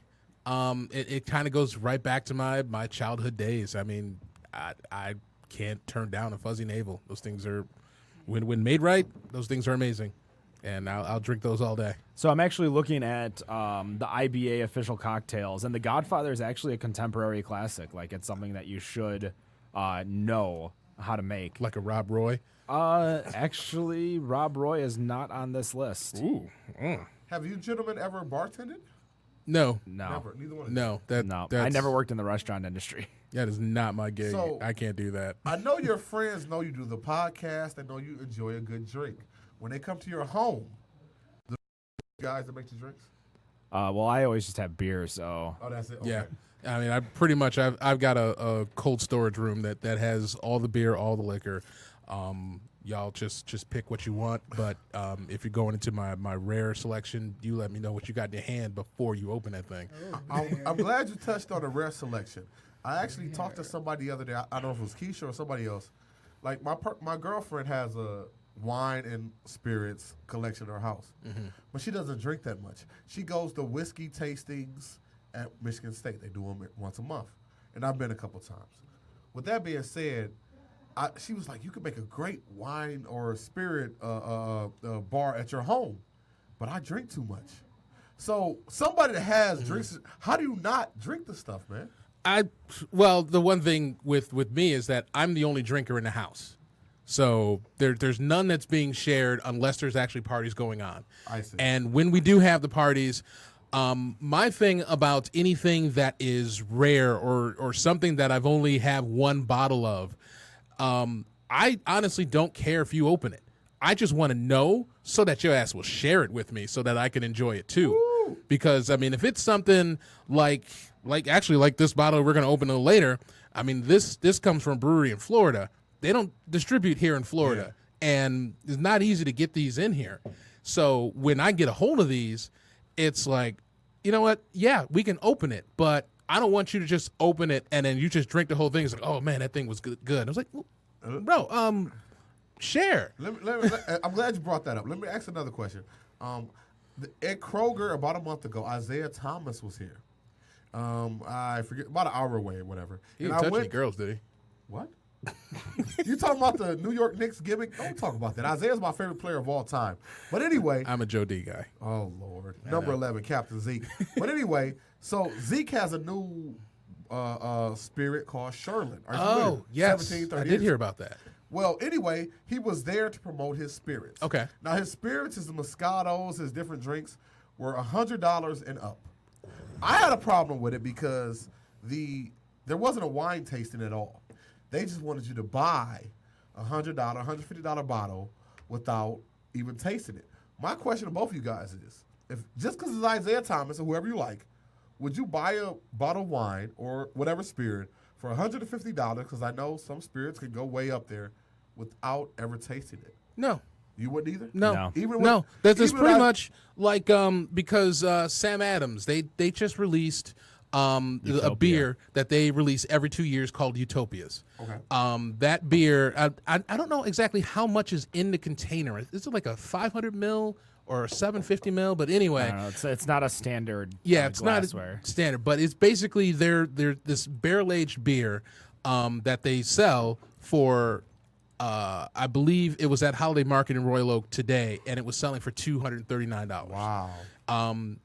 it kind of goes right back to my childhood days. I mean, I can't turn down a Fuzzy Navel. Those things are, when made right, those things are amazing. And I'll drink those all day. So I'm actually looking at the IBA official cocktails, and the Godfather is actually a contemporary classic. Like, it's something that you should know how to make. Like a Rob Roy? Actually, Rob Roy is not on this list. Ooh. Have you gentlemen ever bartended? No. Never. Neither one of you. No. I never worked in the restaurant industry. That is not my gig. So, I can't do that. I know your friends know you do the podcast. They know you enjoy a good drink. when they come to your home, the guys that make the drinks? Well, I always just have beer, so. Oh, that's it. Okay. Yeah. I mean, I've got a cold storage room that has all the beer, all the liquor. Y'all just pick what you want, but if you're going into my rare selection, you let me know what you got in your hand before you open that thing. I'm glad you touched on the rare selection. I actually talked to somebody the other day. I don't know if it was Keisha or somebody else. Like my girlfriend has a wine and spirits collection in her house, but she doesn't drink that much. She goes to whiskey tastings at Michigan State. They do them once a month, and I've been a couple times. With that being said, she was like, you could make a great wine or spirit bar at your home, but I drink too much. So somebody that has drinks, how do you not drink the stuff, man? Well, the one thing with me is that I'm the only drinker in the house. So there's none that's being shared unless there's actually parties going on. I see. And when we do have the parties, my thing about anything that is rare or something that I've only have one bottle of, I honestly don't care if you open it. I just want to know so that your ass will share it with me so that I can enjoy it too. Woo! Because, I mean, if it's something like this bottle we're going to open a little later, I mean, this comes from a brewery in Florida. They don't distribute here in Florida, and it's not easy to get these in here. So when I get a hold of these, it's like, you know what? Yeah, we can open it, but I don't want you to just open it and then you just drink the whole thing. It's like, oh man, that thing was good. I was like, well, bro, share. I'm glad you brought that up. Let me ask another question. At Kroger about a month ago, Isaiah Thomas was here. I forget, about an hour away or whatever. He didn't touch any girls, did he? What? You talking about the New York Knicks gimmick? Don't talk about that. Isaiah's my favorite player of all time. But anyway. I'm a Joe D guy. Oh, Lord. Number 11, Captain Zeke. But anyway, so Zeke has a new spirit called Sherlin. Oh, yes. I did hear about that. Well, anyway, he was there to promote his spirits. Okay. Now, his spirits, his Moscatos, his different drinks were $100 and up. I had a problem with it because there wasn't a wine tasting at all. They just wanted you to buy a $100, $150 bottle without even tasting it. My question to both of you guys is, if just because it's Isaiah Thomas or whoever you like, would you buy a bottle of wine or whatever spirit for $150? Because I know some spirits can go way up there without ever tasting it. No. You wouldn't either? No. No. That's pretty much like because Sam Adams, they just released a beer that they release every 2 years called Utopias. Okay. That beer, I don't know exactly how much is in the container. Is it like a 500 ml or a 750 ml? But anyway, it's not a standard. It's glassware. Not a standard, but it's basically they're this barrel aged beer that they sell for. I believe it was at Holiday Market in Royal Oak today, and it was selling for $239. Wow.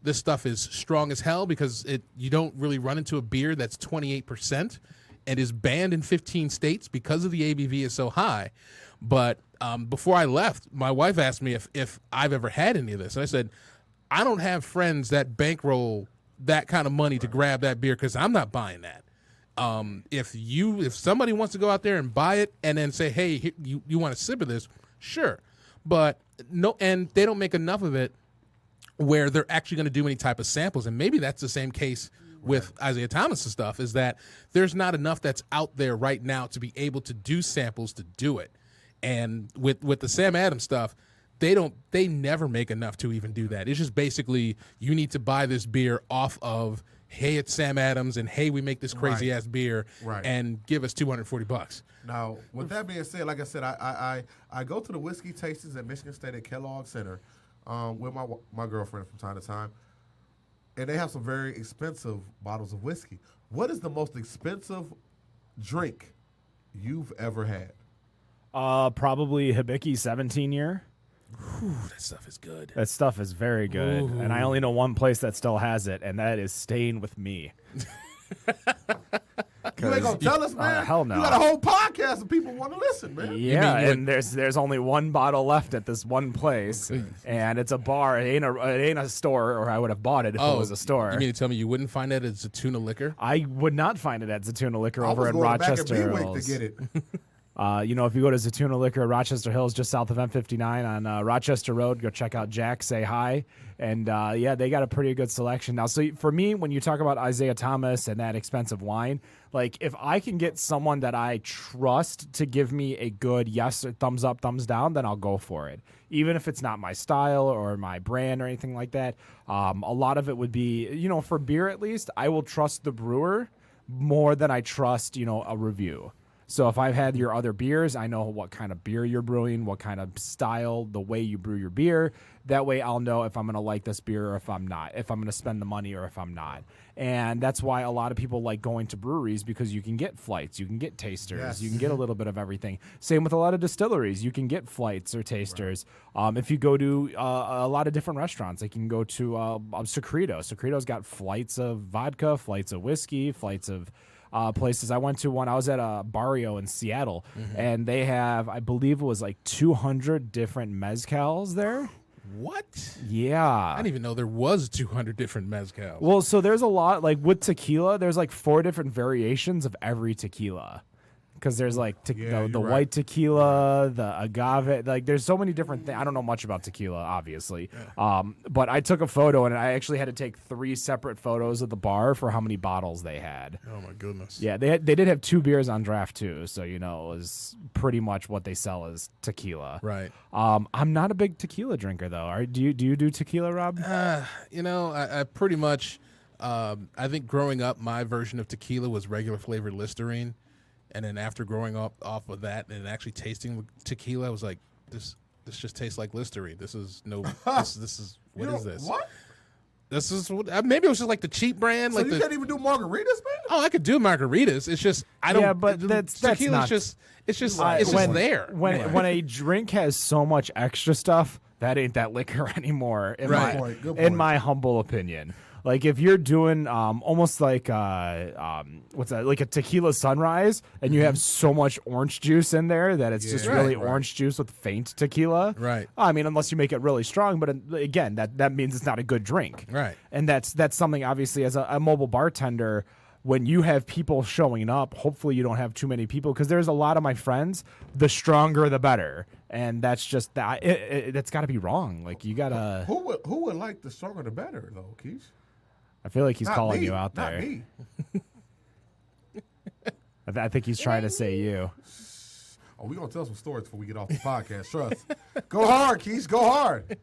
This stuff is strong as hell because you don't really run into a beer that's 28% and is banned in 15 states because of the ABV is so high. But before I left, my wife asked me if I've ever had any of this. And I said, I don't have friends that bankroll that kind of money to grab that beer because I'm not buying that. If somebody wants to go out there and buy it and then say, hey, you want a sip of this, sure. But no, and they don't make enough of it where they're actually going to do any type of samples. And maybe that's the same case with Isaiah Thomas' stuff, is that there's not enough that's out there right now to be able to do samples to do it. And with the Sam Adams stuff, they never make enough to even do that. It's just basically you need to buy this beer off of, hey, it's Sam Adams, and hey, we make this crazy ass beer, and give us $240. Now, with that being said, like I said, I go to the whiskey tastings at Michigan State at Kellogg Center with my girlfriend from time to time, and they have some very expensive bottles of whiskey. What is the most expensive drink you've ever had? Probably Hibiki 17-year. Whew, that stuff is good. That stuff is very good. Ooh. And I only know one place that still has it, and that is Staying With Me. You ain't gonna tell us, man. Hell no. You got a whole podcast of people want to listen, man. Yeah, and there's only one bottle left at this one place, and it's a bar. It ain't a store, or I would have bought it if it was a store. You mean to tell me you wouldn't find it at Zatuna Liquor? I would not find it at Zatuna Liquor over in Rochester. I was going back at Brewing to get it. If you go to Zatuna Liquor, Rochester Hills, just south of M59 on Rochester Road, go check out Jack, say hi. And, they got a pretty good selection. Now, so for me, when you talk about Isaiah Thomas and that expensive wine, like if I can get someone that I trust to give me a good yes or thumbs up, thumbs down, then I'll go for it. Even if it's not my style or my brand or anything like that. A lot of it would be, for beer at least, I will trust the brewer more than I trust, a review. So if I've had your other beers, I know what kind of beer you're brewing, what kind of style, the way you brew your beer. That way I'll know if I'm going to like this beer or if I'm not, if I'm going to spend the money or if I'm not. And that's why a lot of people like going to breweries, because you can get flights, you can get tasters, you can get a little bit of everything. Same with a lot of distilleries. You can get flights or tasters. Right. If you go to a lot of different restaurants, like you can go to Secreto. Secreto's got flights of vodka, flights of whiskey, flights of places. I went to one. I was at a barrio in Seattle, and they have, I believe it was like 200 different mezcals there. What? Yeah. I didn't even know there was 200 different mezcals. Well, so there's a lot, like with tequila, there's like 4 different variations of every tequila. Because there's like the white tequila, the agave, like there's so many different things. I don't know much about tequila, obviously. But I took a photo, and I actually had to take 3 separate photos of the bar for how many bottles they had. Oh my goodness. Yeah, they did have 2 beers on draft too, so it was pretty much what they sell is tequila. Right. I'm not a big tequila drinker though. Do you do tequila, Rob? I pretty much. I think growing up, my version of tequila was regular flavored Listerine. And then after growing up off of that and actually tasting tequila, I was like, this just tastes like Listerine. This is this is what is this? What? This is what, maybe it was just like the cheap brand. So like you can't even do margaritas, man? Oh, I could do margaritas. It's just I don't. Yeah, but that's tequila's not. It's just there. When a drink has so much extra stuff, that ain't that liquor anymore. Good point. In my humble opinion. Like if you're doing almost like what's that? Like a tequila sunrise, and you have so much orange juice in there that it's just really orange juice with faint tequila. Right. I mean, unless you make it really strong, but again, that means it's not a good drink. Right. And that's something obviously as a mobile bartender. When you have people showing up, hopefully you don't have too many people, because there's a lot of my friends, the stronger the better, and that's just that. That's got to be wrong. Like you gotta. Who would like the stronger the better though, Keith? I feel like he's Not calling me. you out Not there. me. I think he's trying to say you. Oh, we're going to tell some stories before we get off the podcast. Trust. Go hard, Keith. Go hard.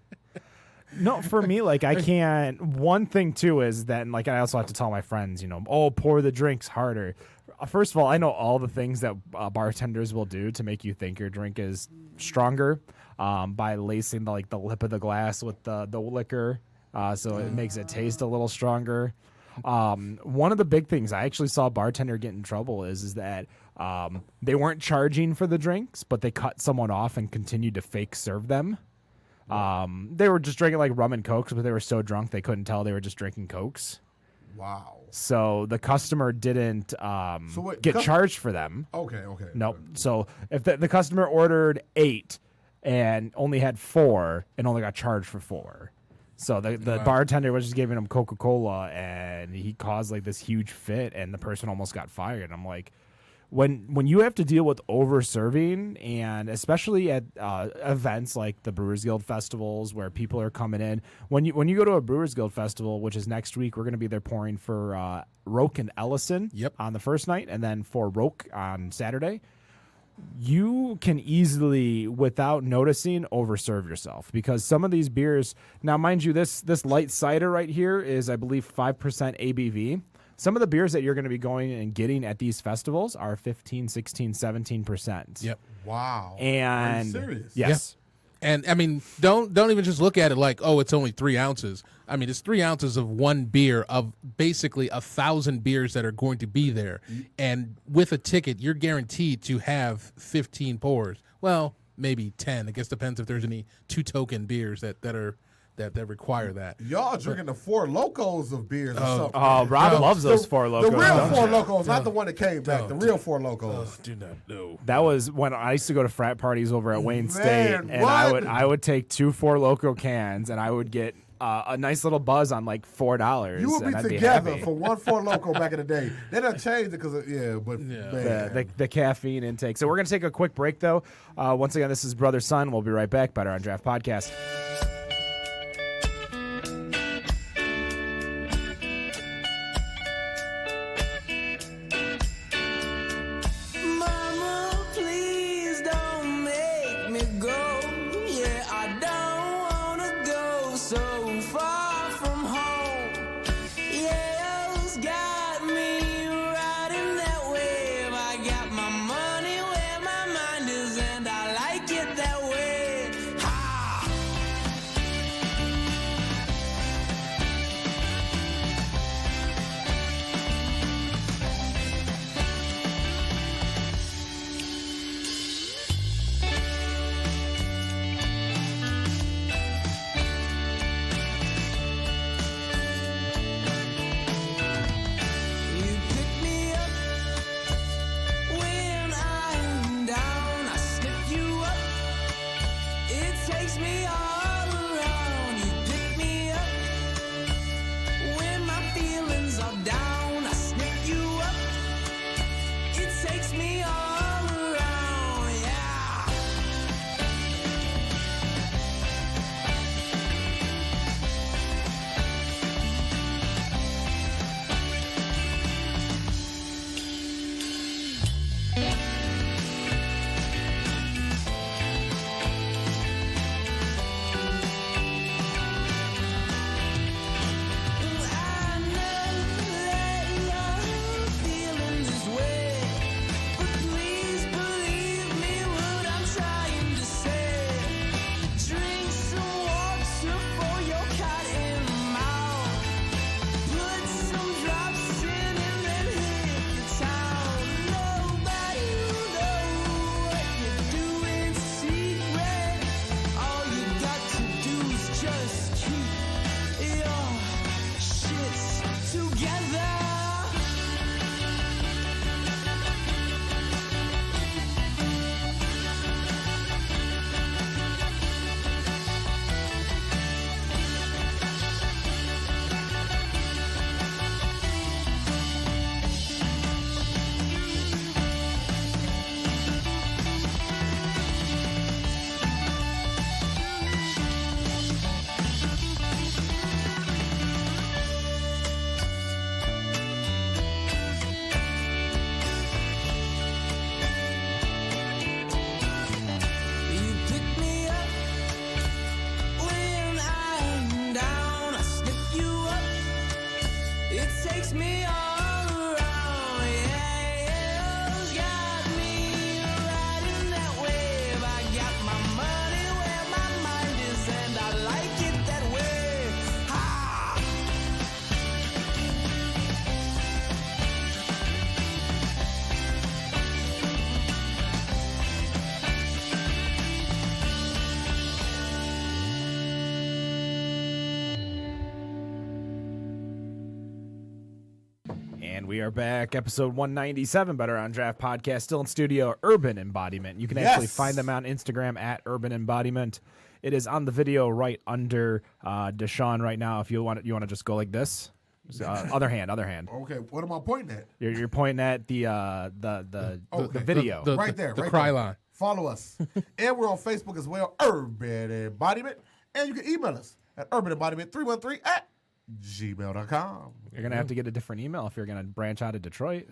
No, for me, like I can't. One thing too is that, like, I also have to tell my friends, pour the drinks harder. First of all, I know all the things that bartenders will do to make you think your drink is stronger, by lacing the lip of the glass with the liquor. So it makes it taste a little stronger. One of the big things I actually saw a bartender get in trouble is that they weren't charging for the drinks, but they cut someone off and continued to fake serve them. They were just drinking like rum and cokes, but they were so drunk they couldn't tell they were just drinking cokes. Wow. So the customer didn't get charged for them. Okay. Nope. So if the customer ordered 8 and only had 4 and only got charged for 4. So the bartender was just giving him Coca-Cola, and he caused like this huge fit, and the person almost got fired. I'm like, when you have to deal with over-serving, and especially at events like the Brewers Guild festivals where people are coming in, when you go to a Brewers Guild festival, which is next week, we're going to be there pouring for ROAK and Ellison on the first night, and then for ROAK on Saturday. You can easily, without noticing, overserve yourself, because some of these beers, now mind you, this light cider right here is, I believe, 5% ABV. Some of the beers that you're going to be going and getting at these festivals are 15, 16, 17%. Yep. Wow. And are you serious? Yes. Yeah. And I mean, don't even just look at it like, oh, it's only 3 ounces. I mean, it's 3 ounces of one beer of basically 1,000 beers that are going to be there. And with a ticket, you're guaranteed to have 15 pours. Well, maybe 10. I guess depends if there's any 2 token beers that require that. Y'all drinking the 4 Locos of beers or something. Oh, Rob loves those 4 Locos. The real 4 Locos, not the one that came back. The real 4 Locos. Do not know. That was when I used to go to frat parties over at Wayne State, and what? I would take 2 4 Loco cans, and I would get a nice little buzz on like $4. You would and be I'd together happy. for 1 4 Loco back in the day. They done changed it because the caffeine intake. So we're going to take a quick break, though. Once again, this is Brother Son. We'll be right back. Better on Draft Podcast. Mama, please don't make me go. Yeah, I don't wanna go so far from home. Yeah, it's got me riding that wave. I got my money where my mind is, and I like it that way. Ha! You pick me up when I'm down. I sniff you up. It takes me all around. You pick me up when my feelings are down. I sniff you up. It takes me all around. Yeah. I know that you're feeling this way, but please believe me what I'm trying to say. Drink some water for your cotton mouth. Put some drops in and then hit the town. Nobody will know what you're doing secret. All you got to do is just keep your shits together. You pick me up when I'm down. I sniff you up. It takes me all around. Yeah, it's got me riding that wave. I got my money where my mind is, and I like it that way. Ha! And we are back, episode 197, Better on Draft Podcast, still in studio, Urban Embodiment. You can actually Yes. find them on Instagram at Urban Embodiment. It is on the video right under DeSean right now. If you want to just go like this. Other hand. Okay, what am I pointing at? You're pointing at the Okay. video. Right there. The right cry there. line. Follow us. And we're on Facebook as well, Urban Embodiment. And you can email us at urbanembodiment313@gmail.com. You're gonna have to get a different email if you're gonna branch out of Detroit.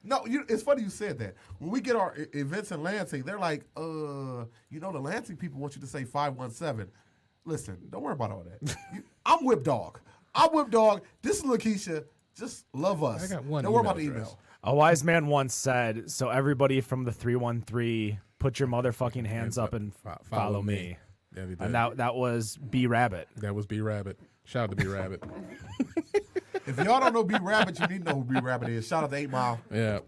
No, it's funny you said that. When we get our events in Lansing, they're like, the Lansing people want you to say 517. Listen, don't worry about all that. I'm Whip Dog. This is Lekeitia. Just love us. I got one Don't worry about the email email. A wise man once said, "So everybody from the 313, put your motherfucking hands up and follow me." Yeah, we did. And that was B Rabbit. That was B Rabbit. Shout out to B Rabbit. If y'all don't know B Rabbit, you need to know who B Rabbit is. Shout out to 8 Mile. Yeah.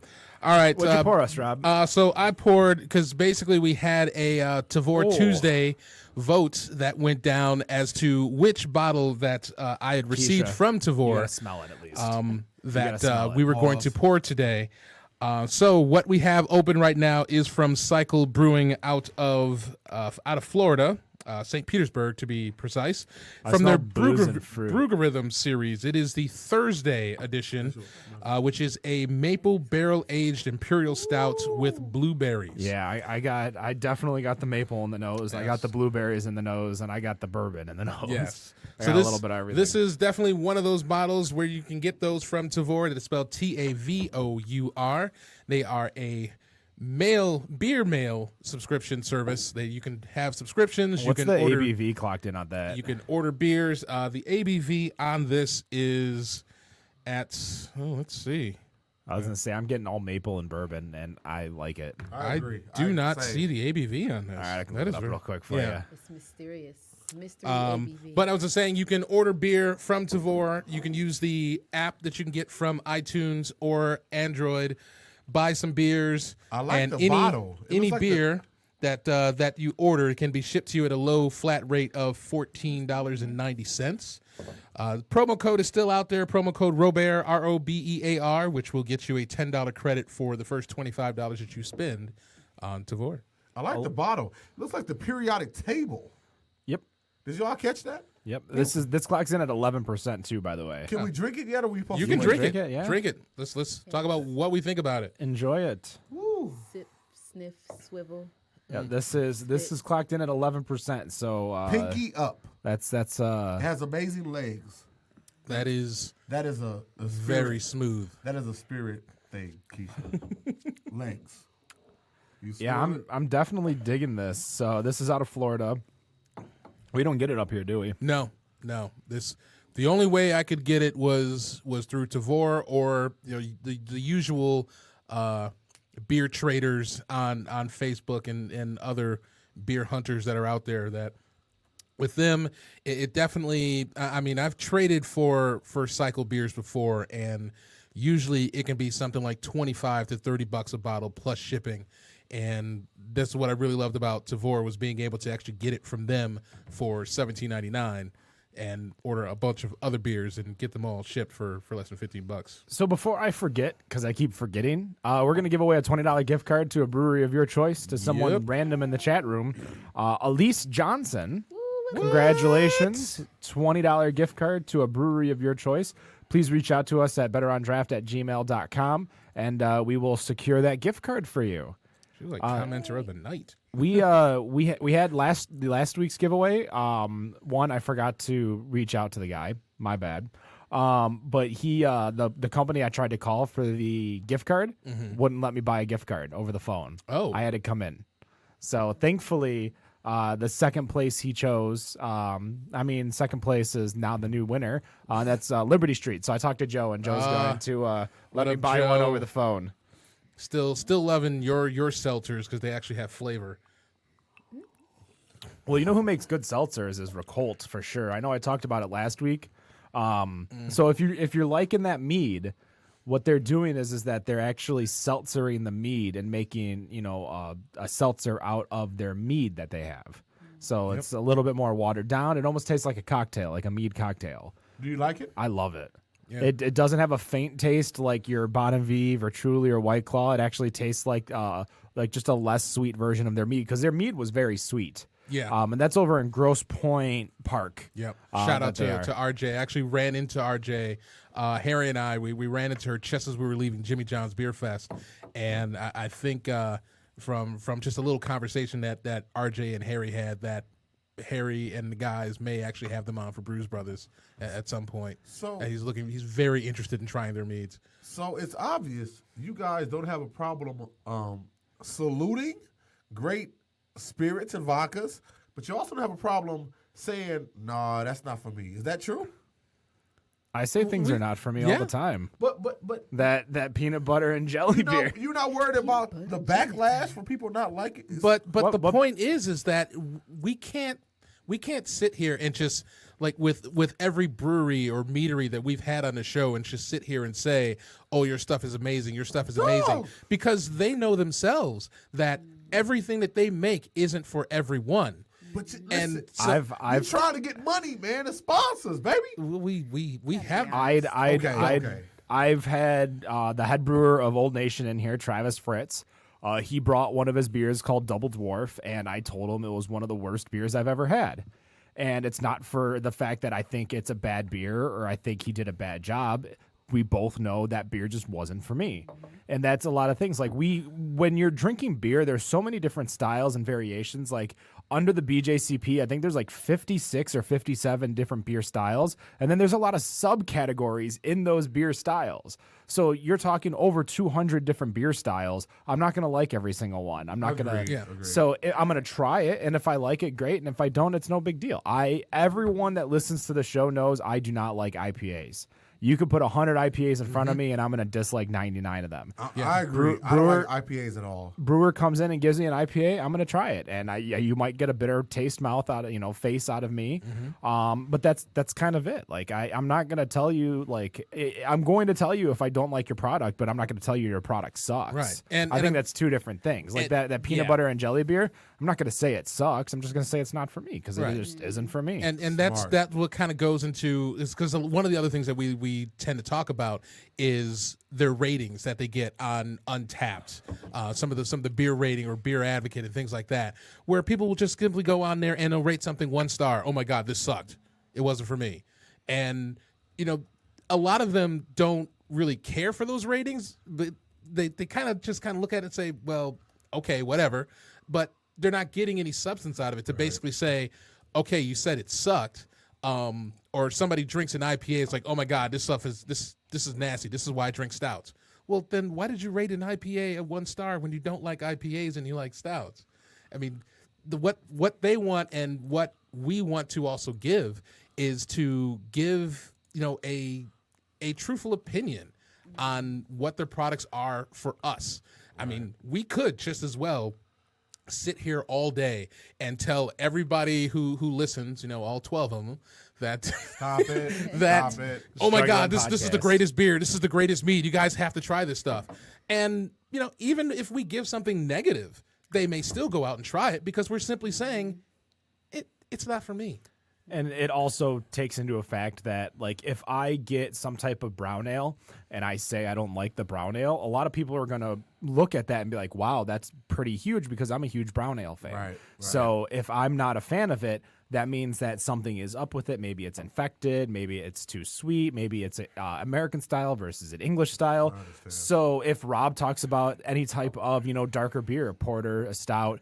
All right. What'd you pour us, Rob? So I poured because basically we had a Tavor Tuesday vote that went down as to which bottle that I had received Keisha, from You Tavor gotta smell it at least. that smell we it. were going to pour today. So what we have open right now is from Cycle Brewing out of Florida. St. Petersburg, to be precise, I from smell their booze and fruit. Brewgerism series. It is the Thursday edition, which is a maple barrel-aged imperial stout with blueberries. Yeah, I definitely got the maple in the nose. I got the blueberries in the nose, and I got the bourbon in the nose. Yes. I got a little bit of everything. This is definitely one of those bottles where you can get those from Tavour. That is spelled Tavour. They are a beer mail subscription service. That you can have subscriptions. What's you can the order, ABV clocked in on that? You can order beers. The ABV on this is at, let's see. I was going to say, I'm getting all maple and bourbon, and I like it. I agree. do not see the ABV on this. All right, I can That look it is up real- real quick for yeah. you. It's mysterious. Mystery ABV. But I was just saying, you can order beer from Tavour. You can use the app that you can get from iTunes or Android. Buy some beers. I like and the any, bottle. It Any looks like beer that you order can be shipped to you at a low flat rate of $14.90. Promo code is still out there. Promo code Robert, ROBEAR, which will get you a $10 credit for the first $25 that you spend on Tavour. I like the bottle. It looks like the periodic table. Yep. Did y'all catch that? Yep. This clocks in at 11% too, by the way. Can we drink it yet? Or are we supposed You to can wait? drink it. drink it, yeah. Drink it. Let's talk about what we think about it. Enjoy it. Woo. Sip, sniff, swivel. Yeah, this is clocked in at 11%. So Pinky up. that's It has amazing legs. That is That is a spirit. very smooth. That is a spirit thing, Keisha. Legs. You yeah, smell it? I'm definitely digging this. So this is out of Florida. We don't get it up here, do we? No. The only way I could get it was through Tavour or the usual beer traders on Facebook and other beer hunters that are out there. That with them, it definitely. I mean, I've traded for cycle beers before, and usually it can be something like $25 to $30 a bottle plus shipping. And that's what I really loved about Tavour, was being able to actually get it from them for $17.99 and order a bunch of other beers and get them all shipped for less than $15. So before I forget, because I keep forgetting, we're going to give away a $20 gift card to a brewery of your choice to someone Yep. random in the chat room. Elise Johnson, congratulations. $20 gift card to a brewery of your choice. Please reach out to us at betterondraft@gmail.com, and we will secure that gift card for you. She was like commenter of the night. We had last week's giveaway. One, I forgot to reach out to the guy. My bad. But he the company I tried to call for the gift card wouldn't let me buy a gift card over the phone. Oh. I had to come in. So thankfully, the second place he chose. Second place is now the new winner. That's Liberty Street. So I talked to Joe, and Joe's going to let what me up, buy one Joe? over the phone. Still loving your seltzers because they actually have flavor. Well, you know who makes good seltzers is Recolt for sure. I know I talked about it last week. So if you're liking that mead, what they're doing is that they're actually seltzering the mead and making a seltzer out of their mead that they have. So it's a little bit more watered down. It almost tastes like a cocktail, like a mead cocktail. Do you like it? I love it. Yeah. It doesn't have a faint taste like your Bon Vive or Truly or White Claw. It actually tastes like just a less sweet version of their mead, because their mead was very sweet. Yeah. And that's over in Grosse Pointe Park. Yep. Shout out that to they are. RJ. I actually ran into RJ. Harry and I, we ran into her just as we were leaving Jimmy John's Beer Fest. And I think from just a little conversation that RJ and Harry had, that Harry and the guys may actually have them on for Brews Brothers at some point. So- and he's very interested in trying their meads. So it's obvious you guys don't have a problem saluting great spirits and vodkas, but you also don't have a problem saying, "Nah, that's not for me." Is that true? I say things are not for me all yeah. the time. But That peanut butter and jelly beer. you're not worried about the backlash for people not liking it. But What- the what- point is that we can't sit here and just like with every brewery or meadery that we've had on the show and just sit here and say, "Oh, your stuff is amazing. Your stuff is amazing," because they know themselves that everything that they make isn't for everyone. But listen, And so- you're trying to get money, man. The sponsors, baby. We have Okay. I've had the head brewer of Old Nation in here, Travis Fritz, He brought one of his beers called Double Dwarf, and I told him it was one of the worst beers I've ever had. And it's not for the fact that I think it's a bad beer or I think he did a bad job. We both know that beer just wasn't for me. And that's a lot of things. Like when you're drinking beer, there's so many different styles and variations. Like under the BJCP, I think there's like 56 or 57 different beer styles. And then there's a lot of subcategories in those beer styles. So you're talking over 200 different beer styles. I'm not going to like every single one. I'm not going to. Yeah. So I'm going to try it. And if I like it, great. And if I don't, it's no big deal. Everyone that listens to the show knows I do not like IPAs. You could put 100 IPAs in front of me, and I'm going to dislike 99 of them. I agree. I don't like IPAs at all. Brewer comes in and gives me an IPA, I'm going to try it, and you might get a bitter taste mouth out of face out of me. But that's kind of it. Like I'm not going to tell you I'm going to tell you if I don't like your product, but I'm not going to tell you your product sucks. Right. I think that's two different things. Like that peanut butter and jelly beer, I'm not going to say it sucks. I'm just going to say it's not for me because it just isn't for me. And that's what kind of goes into is because one of the other things that we tend to talk about is their ratings that they get on Untapped, some of the beer rating or Beer Advocate and things like that, where people will just simply go on there and they'll rate something 1 star. Oh my God, this sucked. It wasn't for me. And a lot of them don't really care for those ratings, but they kind of look at it and say, well, okay, whatever. But they're not getting any substance out of it to basically say, okay, you said it sucked. Or somebody drinks an IPA, it's like, oh my God, this stuff is this is nasty. This is why I drink stouts. Well, then why did you rate an IPA a 1 star when you don't like IPAs and you like stouts? I mean, what they want and what we want to also give is to give a truthful opinion on what their products are for us. I mean, we could just as well sit here all day and tell everybody who listens, all 12 of them, that Stop it. that Stop it. oh my Start your God, own this is the podcast. greatest beer. This is the greatest mead. You guys have to try this stuff. And even if we give something negative, they may still go out and try it because we're simply saying it's not for me. And it also takes into a fact that, like, if I get some type of brown ale and I say I don't like the brown ale, a lot of people are going to look at that and be like, wow, that's pretty huge because I'm a huge brown ale fan. Right. So if I'm not a fan of it, that means that something is up with it. Maybe it's infected. Maybe it's too sweet. Maybe it's American style versus an English style. So if Rob talks about any type of, darker beer, a porter, a stout,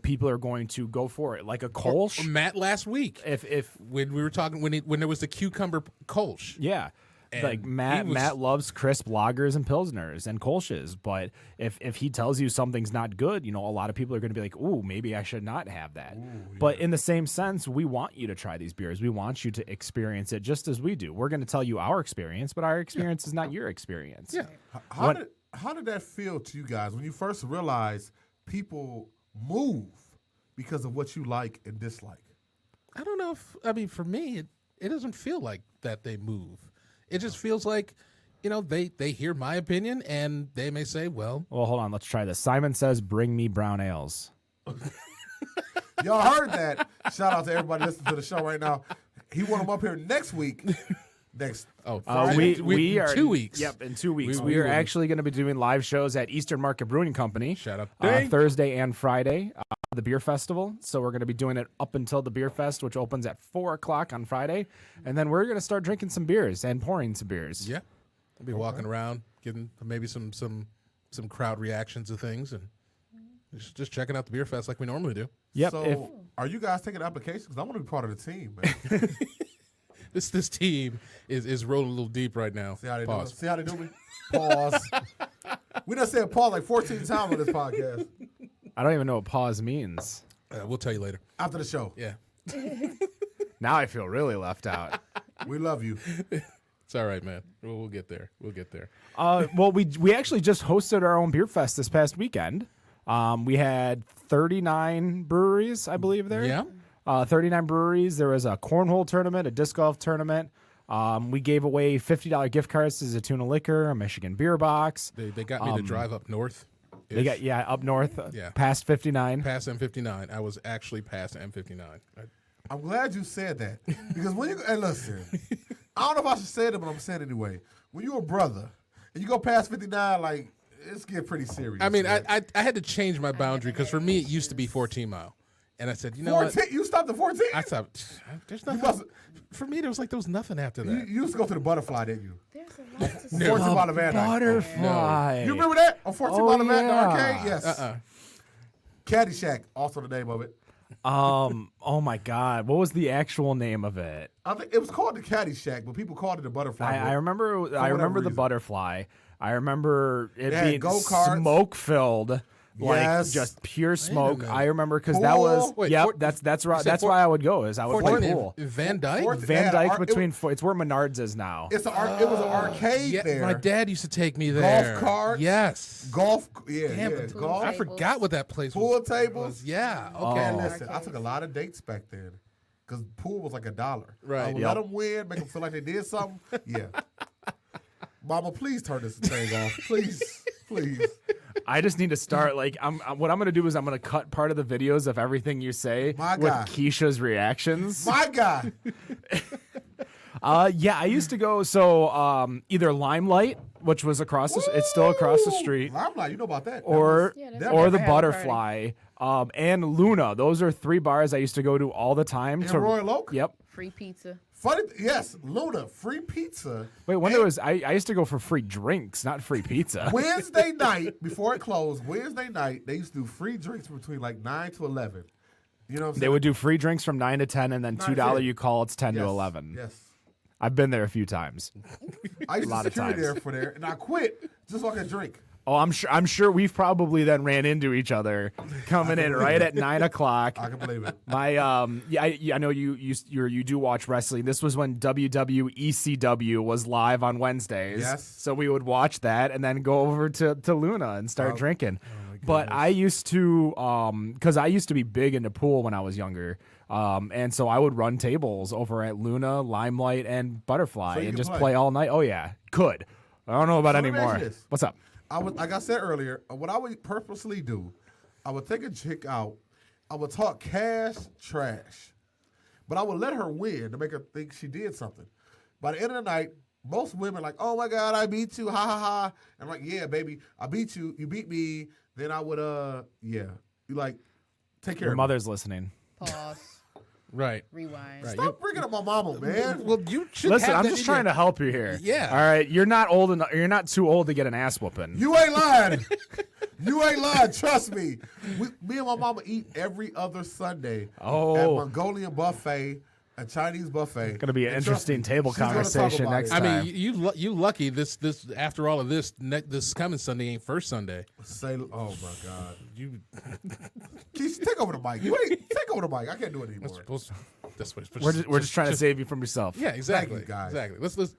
people are going to go for it. Like a Kolsch. Or Matt last week, If when we were talking, when there was the cucumber Kolsch. Yeah. And Like Matt loves crisp lagers and pilsners and Kolsches, but if he tells you something's not good, a lot of people are going to be like, "Ooh, maybe I should not have that." But in the same sense, we want you to try these beers. We want you to experience it just as we do. We're going to tell you our experience, but our experience is not your experience. Yeah. How did that feel to you guys when you first realized people move because of what you like and dislike? I don't know for me, it doesn't feel like that they move. It just feels like, they hear my opinion and they may say, well, Well, hold on. Let's try this. Simon says, "Bring me brown ales." Y'all heard that. Shout out to everybody listening to the show right now. He want him up here next week. Friday. We are 2 weeks. Yep, in 2 weeks. We We are will be. actually going to be doing live shows at Eastern Market Brewing Company. Shout out. Thursday and Friday, the beer festival. So we're going to be doing it up until the beer fest, which opens at 4:00 on Friday, and then we're going to start drinking some beers and pouring some beers. Yeah. I'll be walking around, giving maybe some crowd reactions to things and just checking out the beer fest like we normally do. Yep. So, are you guys taking applications? Because I want to be part of the team, man. This team is rolling a little deep right now. See how they do Pause. me? See how they do me? Pause. We done said pause like 14 times on this podcast. I don't even know what pause means. We'll tell you later. After the show. Yeah. Now I feel really left out. We love you. It's all right, man. We'll get there. We'll get there. Well, we actually just hosted our own beer fest this past weekend. We had 39 breweries, I believe there. Yeah. 39 breweries. There was a cornhole tournament, a disc golf tournament. We gave away $50 gift cards to Zatuna Liquor, a Michigan beer box. They got me to drive up north. They got up north, Yeah. past 59. Past M59. I was actually past M59. I'm glad you said that. Because when you, and listen, I don't know if I should say it, but I'm saying it anyway. When you're a brother and you go past 59, like, it's getting pretty serious. I mean, man. I had to change my boundary because for me it used to be 14 mile, and I said, you know 14? what? You stopped at 14? I stopped. There's nothing. For me, there was nothing after that. You used to go to the Butterfly, didn't you? There's a lot to say. 14 Mile of Van Dyke. Butterfly. You remember that? On 14 Mile of Van yeah. Arcade? Yes. Caddyshack, also the name of it. Oh my God, what was the actual name of it? I think it was called the Caddyshack, but people called it the Butterfly. I remember. I remember the reason. Butterfly. I remember it They had being go-karts. smoke filled. Like Yes. just pure smoke. minute. I remember because that Pool? was Wait, yep. Fort- That's right. you said That's Fort- why I would go. Is I would play pool. Van Dyke. Fort- Van had Dyke ar- between it's where Menards is now. It was an arcade Yeah, there. my dad used to take me there. carts? Yes. Golf, Damn, golf. I forgot what that place Pool was. tables. Yeah. Oh. Okay. And listen, I took a lot of dates back then because pool was like $1. Right. I would Yep. let them win, make them feel like they did something. Yeah. Mama, please turn this thing off. Please. Please. I just need to start like what I'm gonna do is I'm gonna cut part of the videos of everything you say My with God. Keisha's reactions. My God. Yeah, I used to go either Limelight, which was it's still across the street, Limelight, you know about that. or Yeah, that's or right. the I had a Butterfly, and Luna. Those are 3 bars I used to go to all the time. In Royal Oak? Yep. Free pizza. Funny, yes, Luna, free pizza. Wait, when there was I used to go for free drinks, not free pizza. Wednesday night, before it closed, Wednesday night, they used to do free drinks between like 9 to 11. You know what I'm saying? They would do free drinks from 9 to 10, and then 9 to $2 10. you call. It's 10 to Yes, 11. Yes. I've been there a few times. I used lot to of security times. there for there, and I quit just so I could drink. Oh, I'm sure we've probably then ran into each other coming in right at 9 o'clock. I can believe it. My I know you do watch wrestling. This was when WWECW was live on Wednesdays. Yes. So we would watch that and then go over to Luna and start drinking. But I used to because I used to be big into pool when I was younger. And so I would run tables over at Luna, Limelight, and Butterfly So you and can just play. play all night. Oh yeah, could. I don't know about So let me ask anymore. you this. What's up? Like I said earlier, what I would purposely do, I would take a chick out, I would talk cash trash, but I would let her win to make her think she did something. By the end of the night, most women are like, oh my God, I beat you, ha ha ha. I'm like, yeah, baby, I beat you, you beat me. Then I would, you like, take care Your of mother's listening. Pause. Right. Rewind. Right. me. Stop bringing up my mama, man. Well, you should Listen, have I'm that just in trying your- to help you here. Yeah. All right. You're not old enough. You're not too old to get an ass whooping. You ain't lying. You ain't lying. Trust me. Me and my mama eat every other Sunday at Oh. Mongolian buffet, a Chinese buffet. Gonna be an And trust interesting me, table she's gonna talk conversation about next it. I time. mean, you lucky. This after all of this coming Sunday ain't first Sunday. Say, oh my God. You Keith, take over the mic. You ain't take over the mic. I can't do it anymore. supposed to, that's what it's We're just trying to save you from yourself. Yeah, exactly. you, guys. Exactly. Let's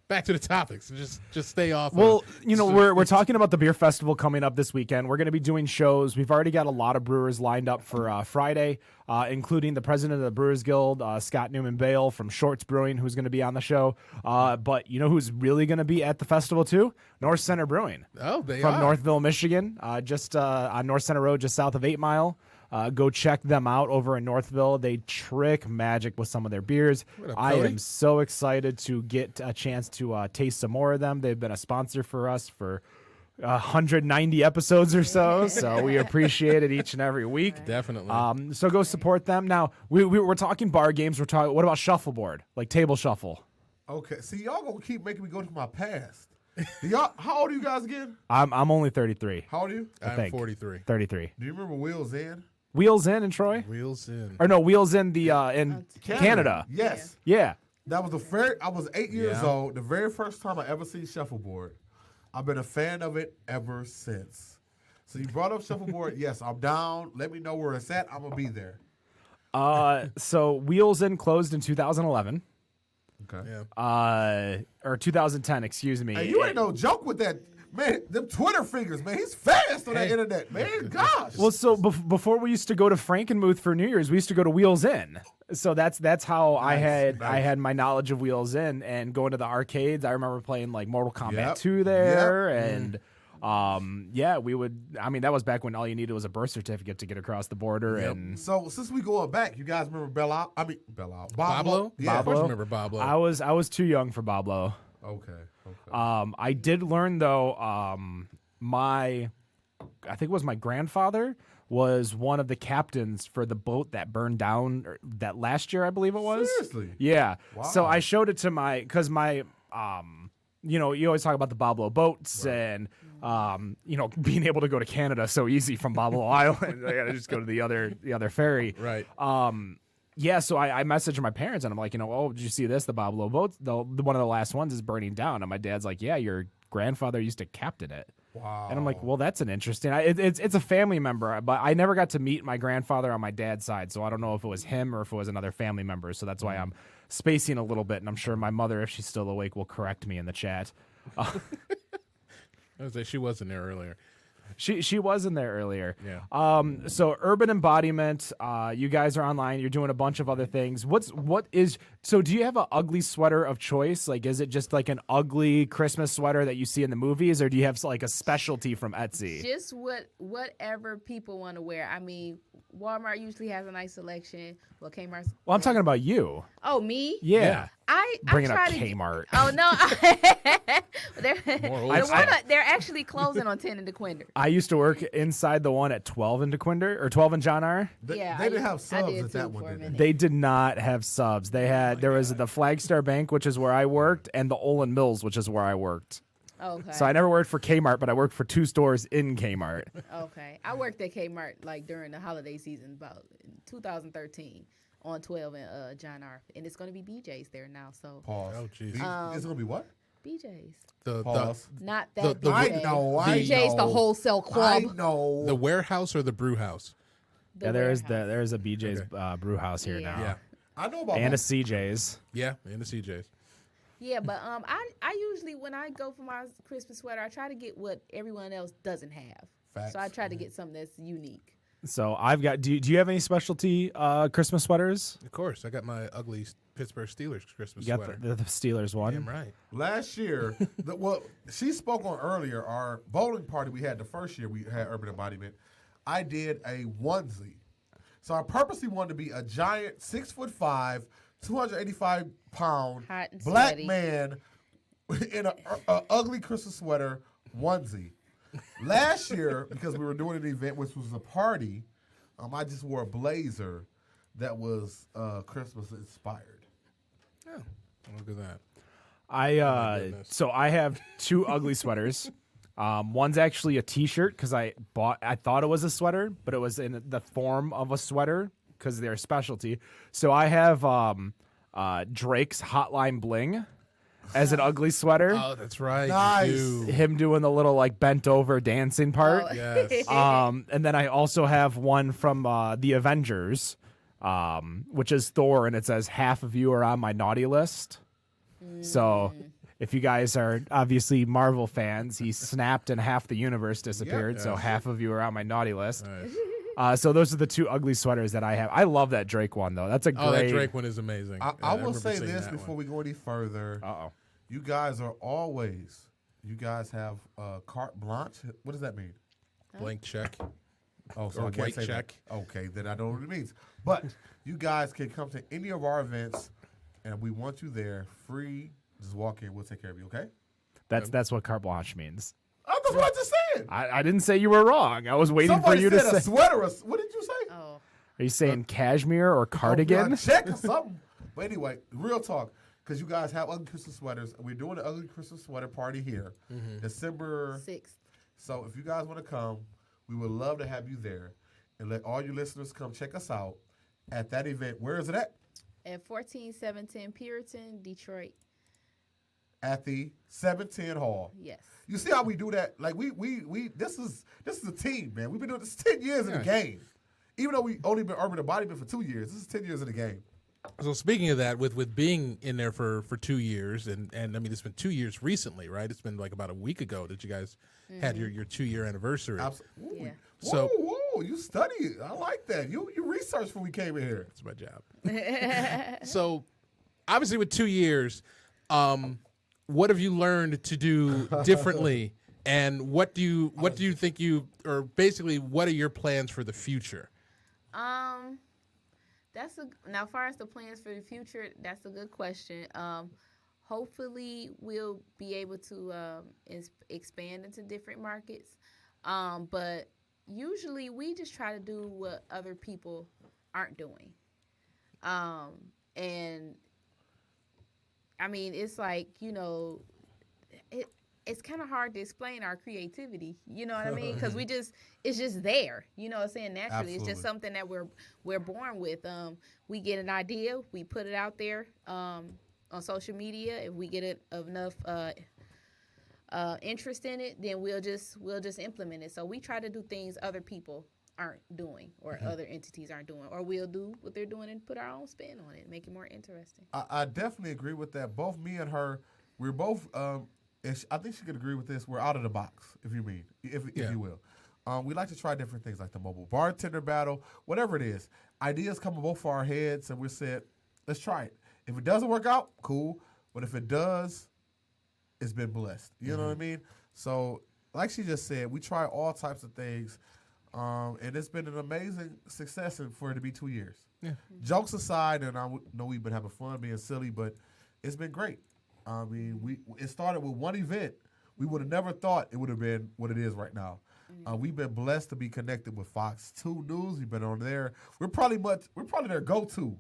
back to the topics. Just stay off. Well, we're talking about the beer festival coming up this weekend. We're going to be doing shows. We've already got a lot of brewers lined up for Friday, including the president of the Brewers Guild, Scott Newman Bale from Shorts Brewing, who's going to be on the show. But you know who's really going to be at the festival too? North Center Brewing. Oh, they from are. Northville, Michigan, just on North Center Road, just south of 8 Mile. Go check them out over in Northville. They trick magic with some of their beers. What up, I Cody? am so excited to get a chance to taste some more of them. They've been a sponsor for us for 190 episodes or so, so we appreciate it each and every week. Definitely. So go support them. Now we're talking bar games. We're talking. What about shuffleboard, like table shuffle? Okay. See, y'all gonna keep making me go to my past. How old are you guys again? I'm only 33. How old are you? I'm think. 43. 33. Do you remember Wheels In? Wheels in Troy, Wheels in. or no, Wheels in the in Canada. Yes. Yeah. That was I was 8 years old. The very first time I ever seen shuffleboard. I've been a fan of it ever since. So you brought up shuffleboard. Yes, I'm down. Let me know where it's at. I'm gonna be there. So Wheels in closed in 2011. Okay. Yeah. Or 2010, excuse me. Hey, you ain't no joke with that, man. Them Twitter fingers, man. He's fast on that internet, man. Gosh. Well, so before we used to go to Frankenmuth for New Year's, we used to go to Wheels In. So that's how I had my knowledge of Wheels In and going to the arcades. I remember playing like Mortal Kombat Yep. 2 there, Yep. and we would. I mean, that was back when all you needed was a birth certificate to get across the border, and So since we going back, you guys remember Boblo? Boblo? Yeah. Of course you remember Boblo. I was too young for Boblo. Okay. I did learn though. I think it was my grandfather was one of the captains for the boat that burned down that last year, I believe it was. Seriously? Yeah. Wow. So I showed it to because my, you always talk about the Boblo boats and, being able to go to Canada so easy from Boblo Island. I got to just go to the other ferry. Right. Yeah, so I messaged my parents and I'm like, oh, did you see this? The Boblo boat, the one of the last ones is burning down. And my dad's like, yeah, your grandfather used to captain it. Wow. And I'm like, well, that's an interesting. It's a family member, but I never got to meet my grandfather on my dad's side, so I don't know if it was him or if it was another family member. So that's why I'm spacing a little bit, and I'm sure my mother, if she's still awake, will correct me in the chat. I was like, she wasn't there earlier. She was in there earlier. Yeah. So Urban Embodiment, you guys are online. You're doing a bunch of other things. So do you have an ugly sweater of choice? Like, is it just like an ugly Christmas sweater that you see in the movies, or do you have like a specialty from Etsy? Just whatever people want to wear. I mean, Walmart usually has a nice selection. Well, Kmart's. Well, I'm talking about you. Oh, me? Yeah. I Bringing up try to Kmart. Oh no, More old they're actually closing on 10 in DeQuinder. I used to work inside the one at 12 in DeQuinder, or 12 in John R. They Yeah, didn't have I subs did at that too one, for a did they? minute. They did not have subs. There was the Flagstar Bank, which is where I worked, and the Olin Mills, which is where I worked. Okay. So I never worked for Kmart, but I worked for 2 stores in Kmart. Okay. I worked at Kmart like during the holiday season about 2013 on 12 and John R. And it's going to be BJ's there now. So Pause. Oh, jeez. It's going to be what? BJ's. Pause. Not that The- BJ. I know. BJ's the wholesale club. I know. The warehouse or the brew house? The Yeah, there is warehouse. a BJ's brew house here Yeah. now. Yeah. I know about And a both. CJ's. Yeah, and the CJ's. Yeah, but I usually when I go for my Christmas sweater, I try to get what everyone else doesn't have. Facts. So I try to get something that's unique. So I've got. Do you have any specialty Christmas sweaters? Of course. I got my ugly Pittsburgh Steelers Christmas You got sweater. the Steelers one. Damn right. Last year, she spoke on earlier, our bowling party we had the first year we had Urban Embodiment. I did a onesie. So I purposely wanted to be a giant 6'5", 285-pound Hot and black sweaty. man in a ugly Christmas sweater onesie. Last year, because we were doing an event, which was a party, I just wore a blazer that was Christmas inspired. Oh, look at that. goodness. So I have 2 ugly sweaters. One's actually a T-shirt because I thought it was a sweater, but it was in the form of a sweater because they're a specialty. So I have Drake's Hotline Bling as an ugly sweater. Oh, that's right. you Nice. do. Him doing the little like bent over dancing part. Oh. Yes. And then I also have one from the Avengers, which is Thor, and it says half of you are on my naughty list. So if you guys are obviously Marvel fans, he snapped and half the universe disappeared. So half of you are on my naughty list. Nice. So those are the 2 ugly sweaters that I have. I love that Drake one though. That's a great. Oh, that Drake one is amazing. I I've will never say seen this that before one. we go any further. Uh-oh. You guys are always, you guys have carte blanche. What does that mean? Blank check. Oh, so Or I can't white say check. that. Okay, then I don't know what it means. But you guys can come to any of our events, and we want you there free. Just walk in. We'll take care of you, okay? That's what carte blanche means. Oh, that's what I just said. I didn't say you were wrong. I was waiting Somebody for you to said say. a sweater. What did you say? Oh. Are you saying cashmere or cardigan? Check or something. But anyway, real talk. Because you guys have ugly Christmas sweaters. We're doing an ugly Christmas sweater party here, December 6th. So if you guys want to come, we would love to have you there. And let all your listeners come check us out at that event. Where is it at? At 14710 Puritan, Detroit. At the 710 Hall. Yes. You see how we do that? Like we this is a team, man. We've been doing this 10 years in the game. Even though we only been Urban Embodiment for 2 years, this is 10 years in the game. So speaking of that, with being in there for 2 years, and I mean it's been 2 years recently, right? It's been like about a week ago that you guys had your 2-year anniversary. Absolutely. Yeah. So- whoa, you study. I like that. You researched before we came in here. That's my job. So obviously with 2 years, what have you learned to do differently, and what do you think or basically what are your plans for the future? Now, as far as the plans for the future, that's a good question. hopefully we'll be able to expand into different markets. But usually we just try to do what other people aren't doing. And I mean, it's like, it's kind of hard to explain our creativity, you know what I mean? Because it's just there, you know what I'm saying? Naturally, It's just something that we're born with. We get an idea, we put it out there on social media. If we get enough interest in it, then we'll just implement it. So we try to do things other people aren't doing, or other entities aren't doing, or we'll do what they're doing and put our own spin on it, make it more interesting. I definitely agree with that. Both me and her, we're both. And I think she could agree with this. We're out of the box, if you you will. We like to try different things, like the mobile bartender battle, whatever it is. Ideas come above our heads, and we said, let's try it. If it doesn't work out, cool. But if it does, it's been blessed. You know what I mean? So, like she just said, we try all types of things, and it's been an amazing success for it to be 2 years. Yeah. Jokes aside, and I know we've been having fun being silly, but it's been great. I mean, it started with one event. We would have never thought it would have been what it is right now. We've been blessed to be connected with Fox 2 News. We've been on there. We're probably their go-to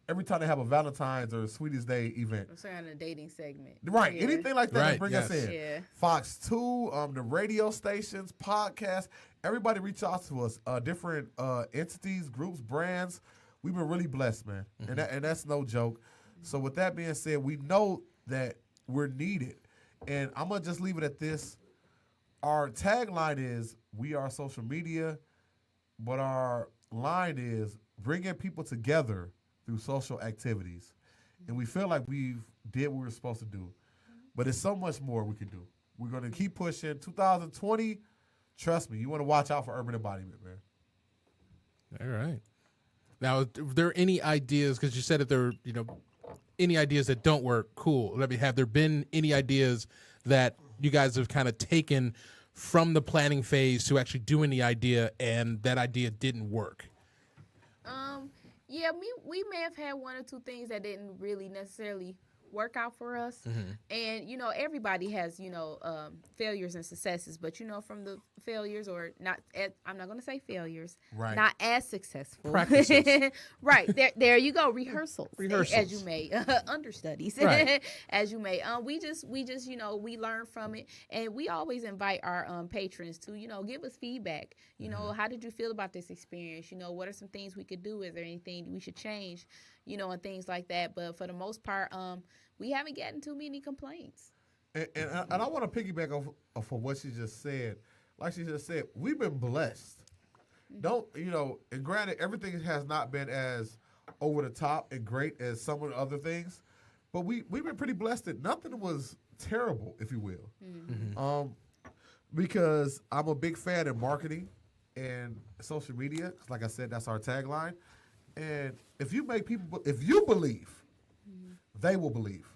every time they have a Valentine's or a Sweetest Day event. I'm sorry, on a dating segment. Right. Yeah. Anything like that, Right, bring us in. Yeah. Fox 2, the radio stations, podcasts, everybody reach out to us. Different entities, groups, brands. We've been really blessed, man. And that's no joke. So with that being said, we know that we're needed. And I'm going to just leave it at this. Our tagline is, we are social media, but our line is bringing people together through social activities. And we feel like we've did what we were supposed to do. But there's so much more we can do. We're going to keep pushing. 2020, trust me, you want to watch out for Urban Embodiment, man. All right. Now, are there any ideas, because you said that there, any ideas that don't work, cool. Let me have there been any ideas that you guys have kind of taken from the planning phase to actually doing the idea, and that idea didn't work? Yeah, we may have had one or two things that didn't really necessarily work out for us. And, everybody has, failures and successes. But, from the failures, or not, I'm not going to say failures, right, not as successful. Practices. Right. There you go. Rehearsals. As you may. Understudies. Right. As you may. We just, we learn from it. And we always invite our patrons to, give us feedback. How did you feel about this experience? What are some things we could do? Is there anything we should change? And things like that. But for the most part, we haven't gotten too many complaints. And I want to piggyback off of what she just said. Like she just said, we've been blessed. And granted, everything has not been as over the top and great as some of the other things, but we've been pretty blessed that nothing was terrible, if you will. Because I'm a big fan of marketing and social media. Like I said, that's our tagline. And if you believe, they will believe.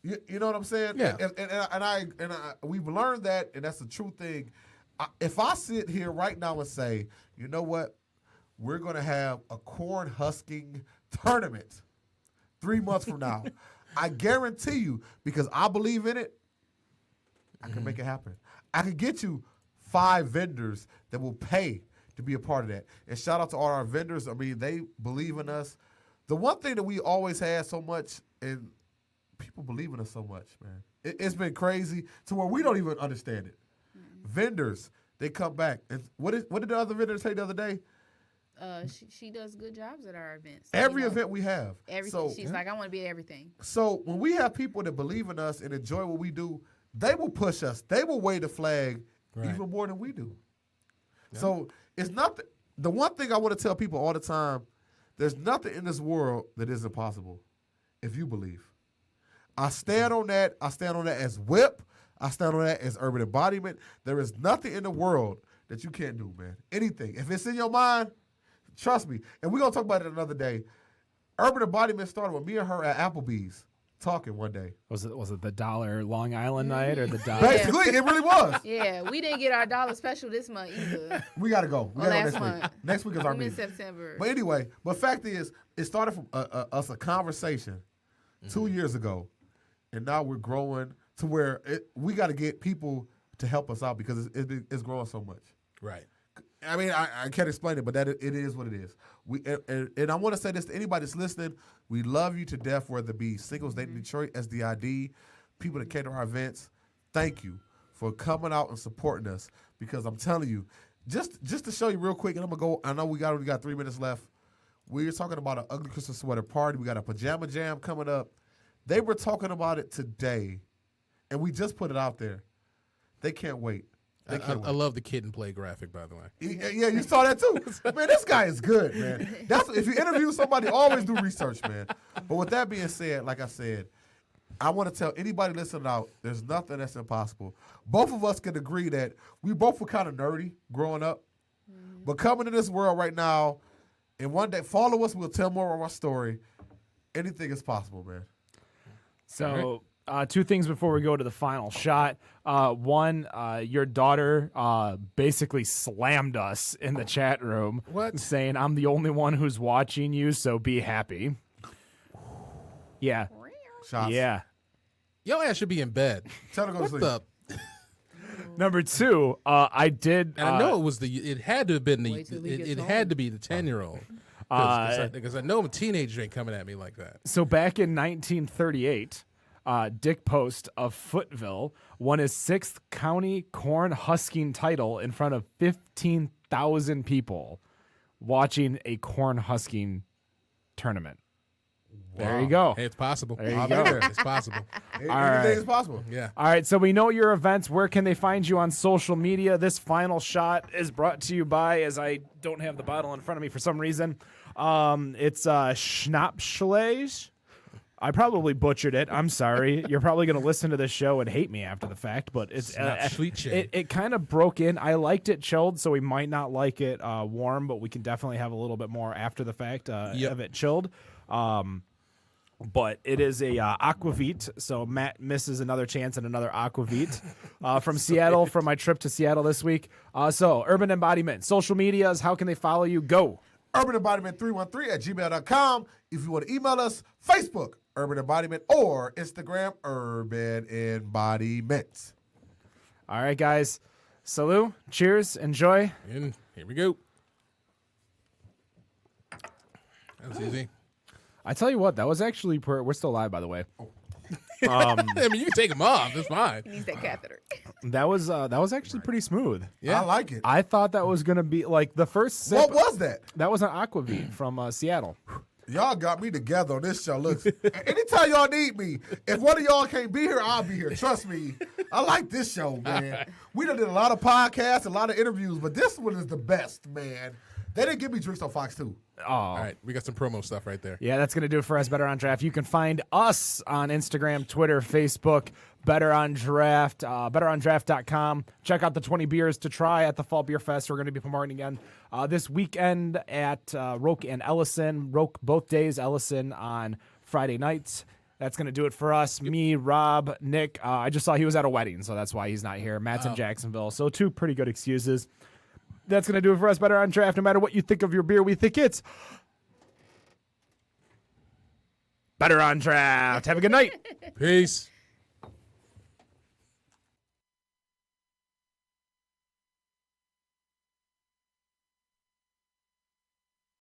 You know what I'm saying? Yeah. And we've learned that, and that's the true thing. If I sit here right now and say, you know what, we're going to have a corn husking tournament 3 months from now, I guarantee you, because I believe in it, I can make it happen. I can get you 5 vendors that will pay to be a part of that. And shout out to all our vendors. I mean, they believe in us. The one thing that we always had so much, and people believe in us so much, man. It's been crazy to where we don't even understand it. Vendors, they come back. And what did the other vendor say the other day? She does good jobs at our events. Every event we have. Everything. So, she's like, I want to be at everything. So when we have people that believe in us and enjoy what we do, they will push us. They will wave the flag even more than we do. Yeah. So it's not the one thing I want to tell people all the time, there's nothing in this world that isn't possible if you believe. I stand on that. I stand on that as Whip. I stand on that as Urban Embodiment. There is nothing in the world that you can't do, man. Anything. If it's in your mind, trust me. And we're going to talk about it another day. Urban Embodiment started with me and her at Applebee's talking one day. Was it the $1 Long Island night or the $1? Basically, it really was. Yeah, we didn't get our $1 special this month either. We got to go. We got to go next month. week. Next week is our meeting. In September. But anyway, fact is, it started from us a conversation 2 years ago. and now we're growing to where we got to get people to help us out because it's growing so much. Right. I mean, I can't explain it, but that it is what it is. And I want to say this to anybody that's listening. We love you to death, whether it be Singles Day in Detroit, SDID, people that came to our events. Thank you for coming out and supporting us because I'm telling you, just to show you real quick, and I'm going to go, I know we only got 3 minutes left. We're talking about an ugly Christmas sweater party. We got a pajama jam coming up. They were talking about it today, and we just put it out there. They can't wait. I love the Kid and Play graphic, by the way. Yeah, you saw that too. Man, this guy is good, man. If you interview somebody, always do research, man. But with that being said, like I said, I want to tell anybody listening out, there's nothing that's impossible. Both of us can agree that we both were kind of nerdy growing up. But coming to this world right now, and one day, follow us, we'll tell more of our story. Anything is possible, man. So, 2 things before we go to the final shot. One, your daughter basically slammed us in the chat room. What? Saying, I'm the only one who's watching you, so be happy. Yeah. Shots. Yeah. Your ass should be in bed. Tell her to go to What sleep. the? Number 2, I did. And I know it had to have been Wait till he it gets had home. to be the 10-year-old. Because I know a teenager ain't coming at me like that. So back in 1938, Dick Post of Footville won his 6th county corn husking title in front of 15,000 people watching a corn husking tournament. There you go. Hey, it's possible. There you I'll be go. there. It's possible. Anything right. is possible. Yeah. All right, so we know your events. Where can they find you on social media? This final shot is brought to you by, as I don't have the bottle in front of me for some reason, it's Schnapsschläge. I probably butchered it. I'm sorry. You're probably going to listen to this show and hate me after the fact, but it's Schnapsschläge. it kind of broke in. I liked it chilled, so we might not like it warm, but we can definitely have a little bit more after the fact of it chilled. But it is a aquavit, so Matt misses another chance at another aquavit from Seattle, from my trip to Seattle this week. So Urban Embodiment, social medias, how can they follow you? Go. Urban Embodiment 313 at gmail.com. If you want to email us, Facebook, Urban Embodiment, or Instagram, Urban Embodiment. All right, guys. Salute. Cheers. Enjoy. And here we go. That's easy. I tell you what, that was actually we're still live, by the way. I mean, you can take them off. That's fine. He needs that catheter. That was actually pretty smooth. Yeah. I like it. I thought that was gonna be like the first sip. What was that? That was an aquavit from Seattle. Y'all got me together on this show. Look, anytime y'all need me, if one of y'all can't be here, I'll be here. Trust me. I like this show, man. We done did a lot of podcasts, a lot of interviews, but this one is the best, man. They didn't give me drinks on Fox 2. Oh, All right. We got some promo stuff right there. yeah, that's going to do it for us, Better on Draft. You can find us on Instagram, Twitter, Facebook, Better on Draft, betterondraft.com. Check out the 20 beers to try at the Fall Beer Fest. We're going to be promoting again this weekend at ROAK and Ellison. ROAK both days, Ellison on Friday nights. That's going to do it for us. Me, Rob, Nick. I just saw he was at a wedding, so that's why he's not here. Matt's in Jacksonville, so 2 pretty good excuses. That's going to do it for us, Better on Draft. No matter what you think of your beer, we think it's Better on Draft. Have a good night. Peace.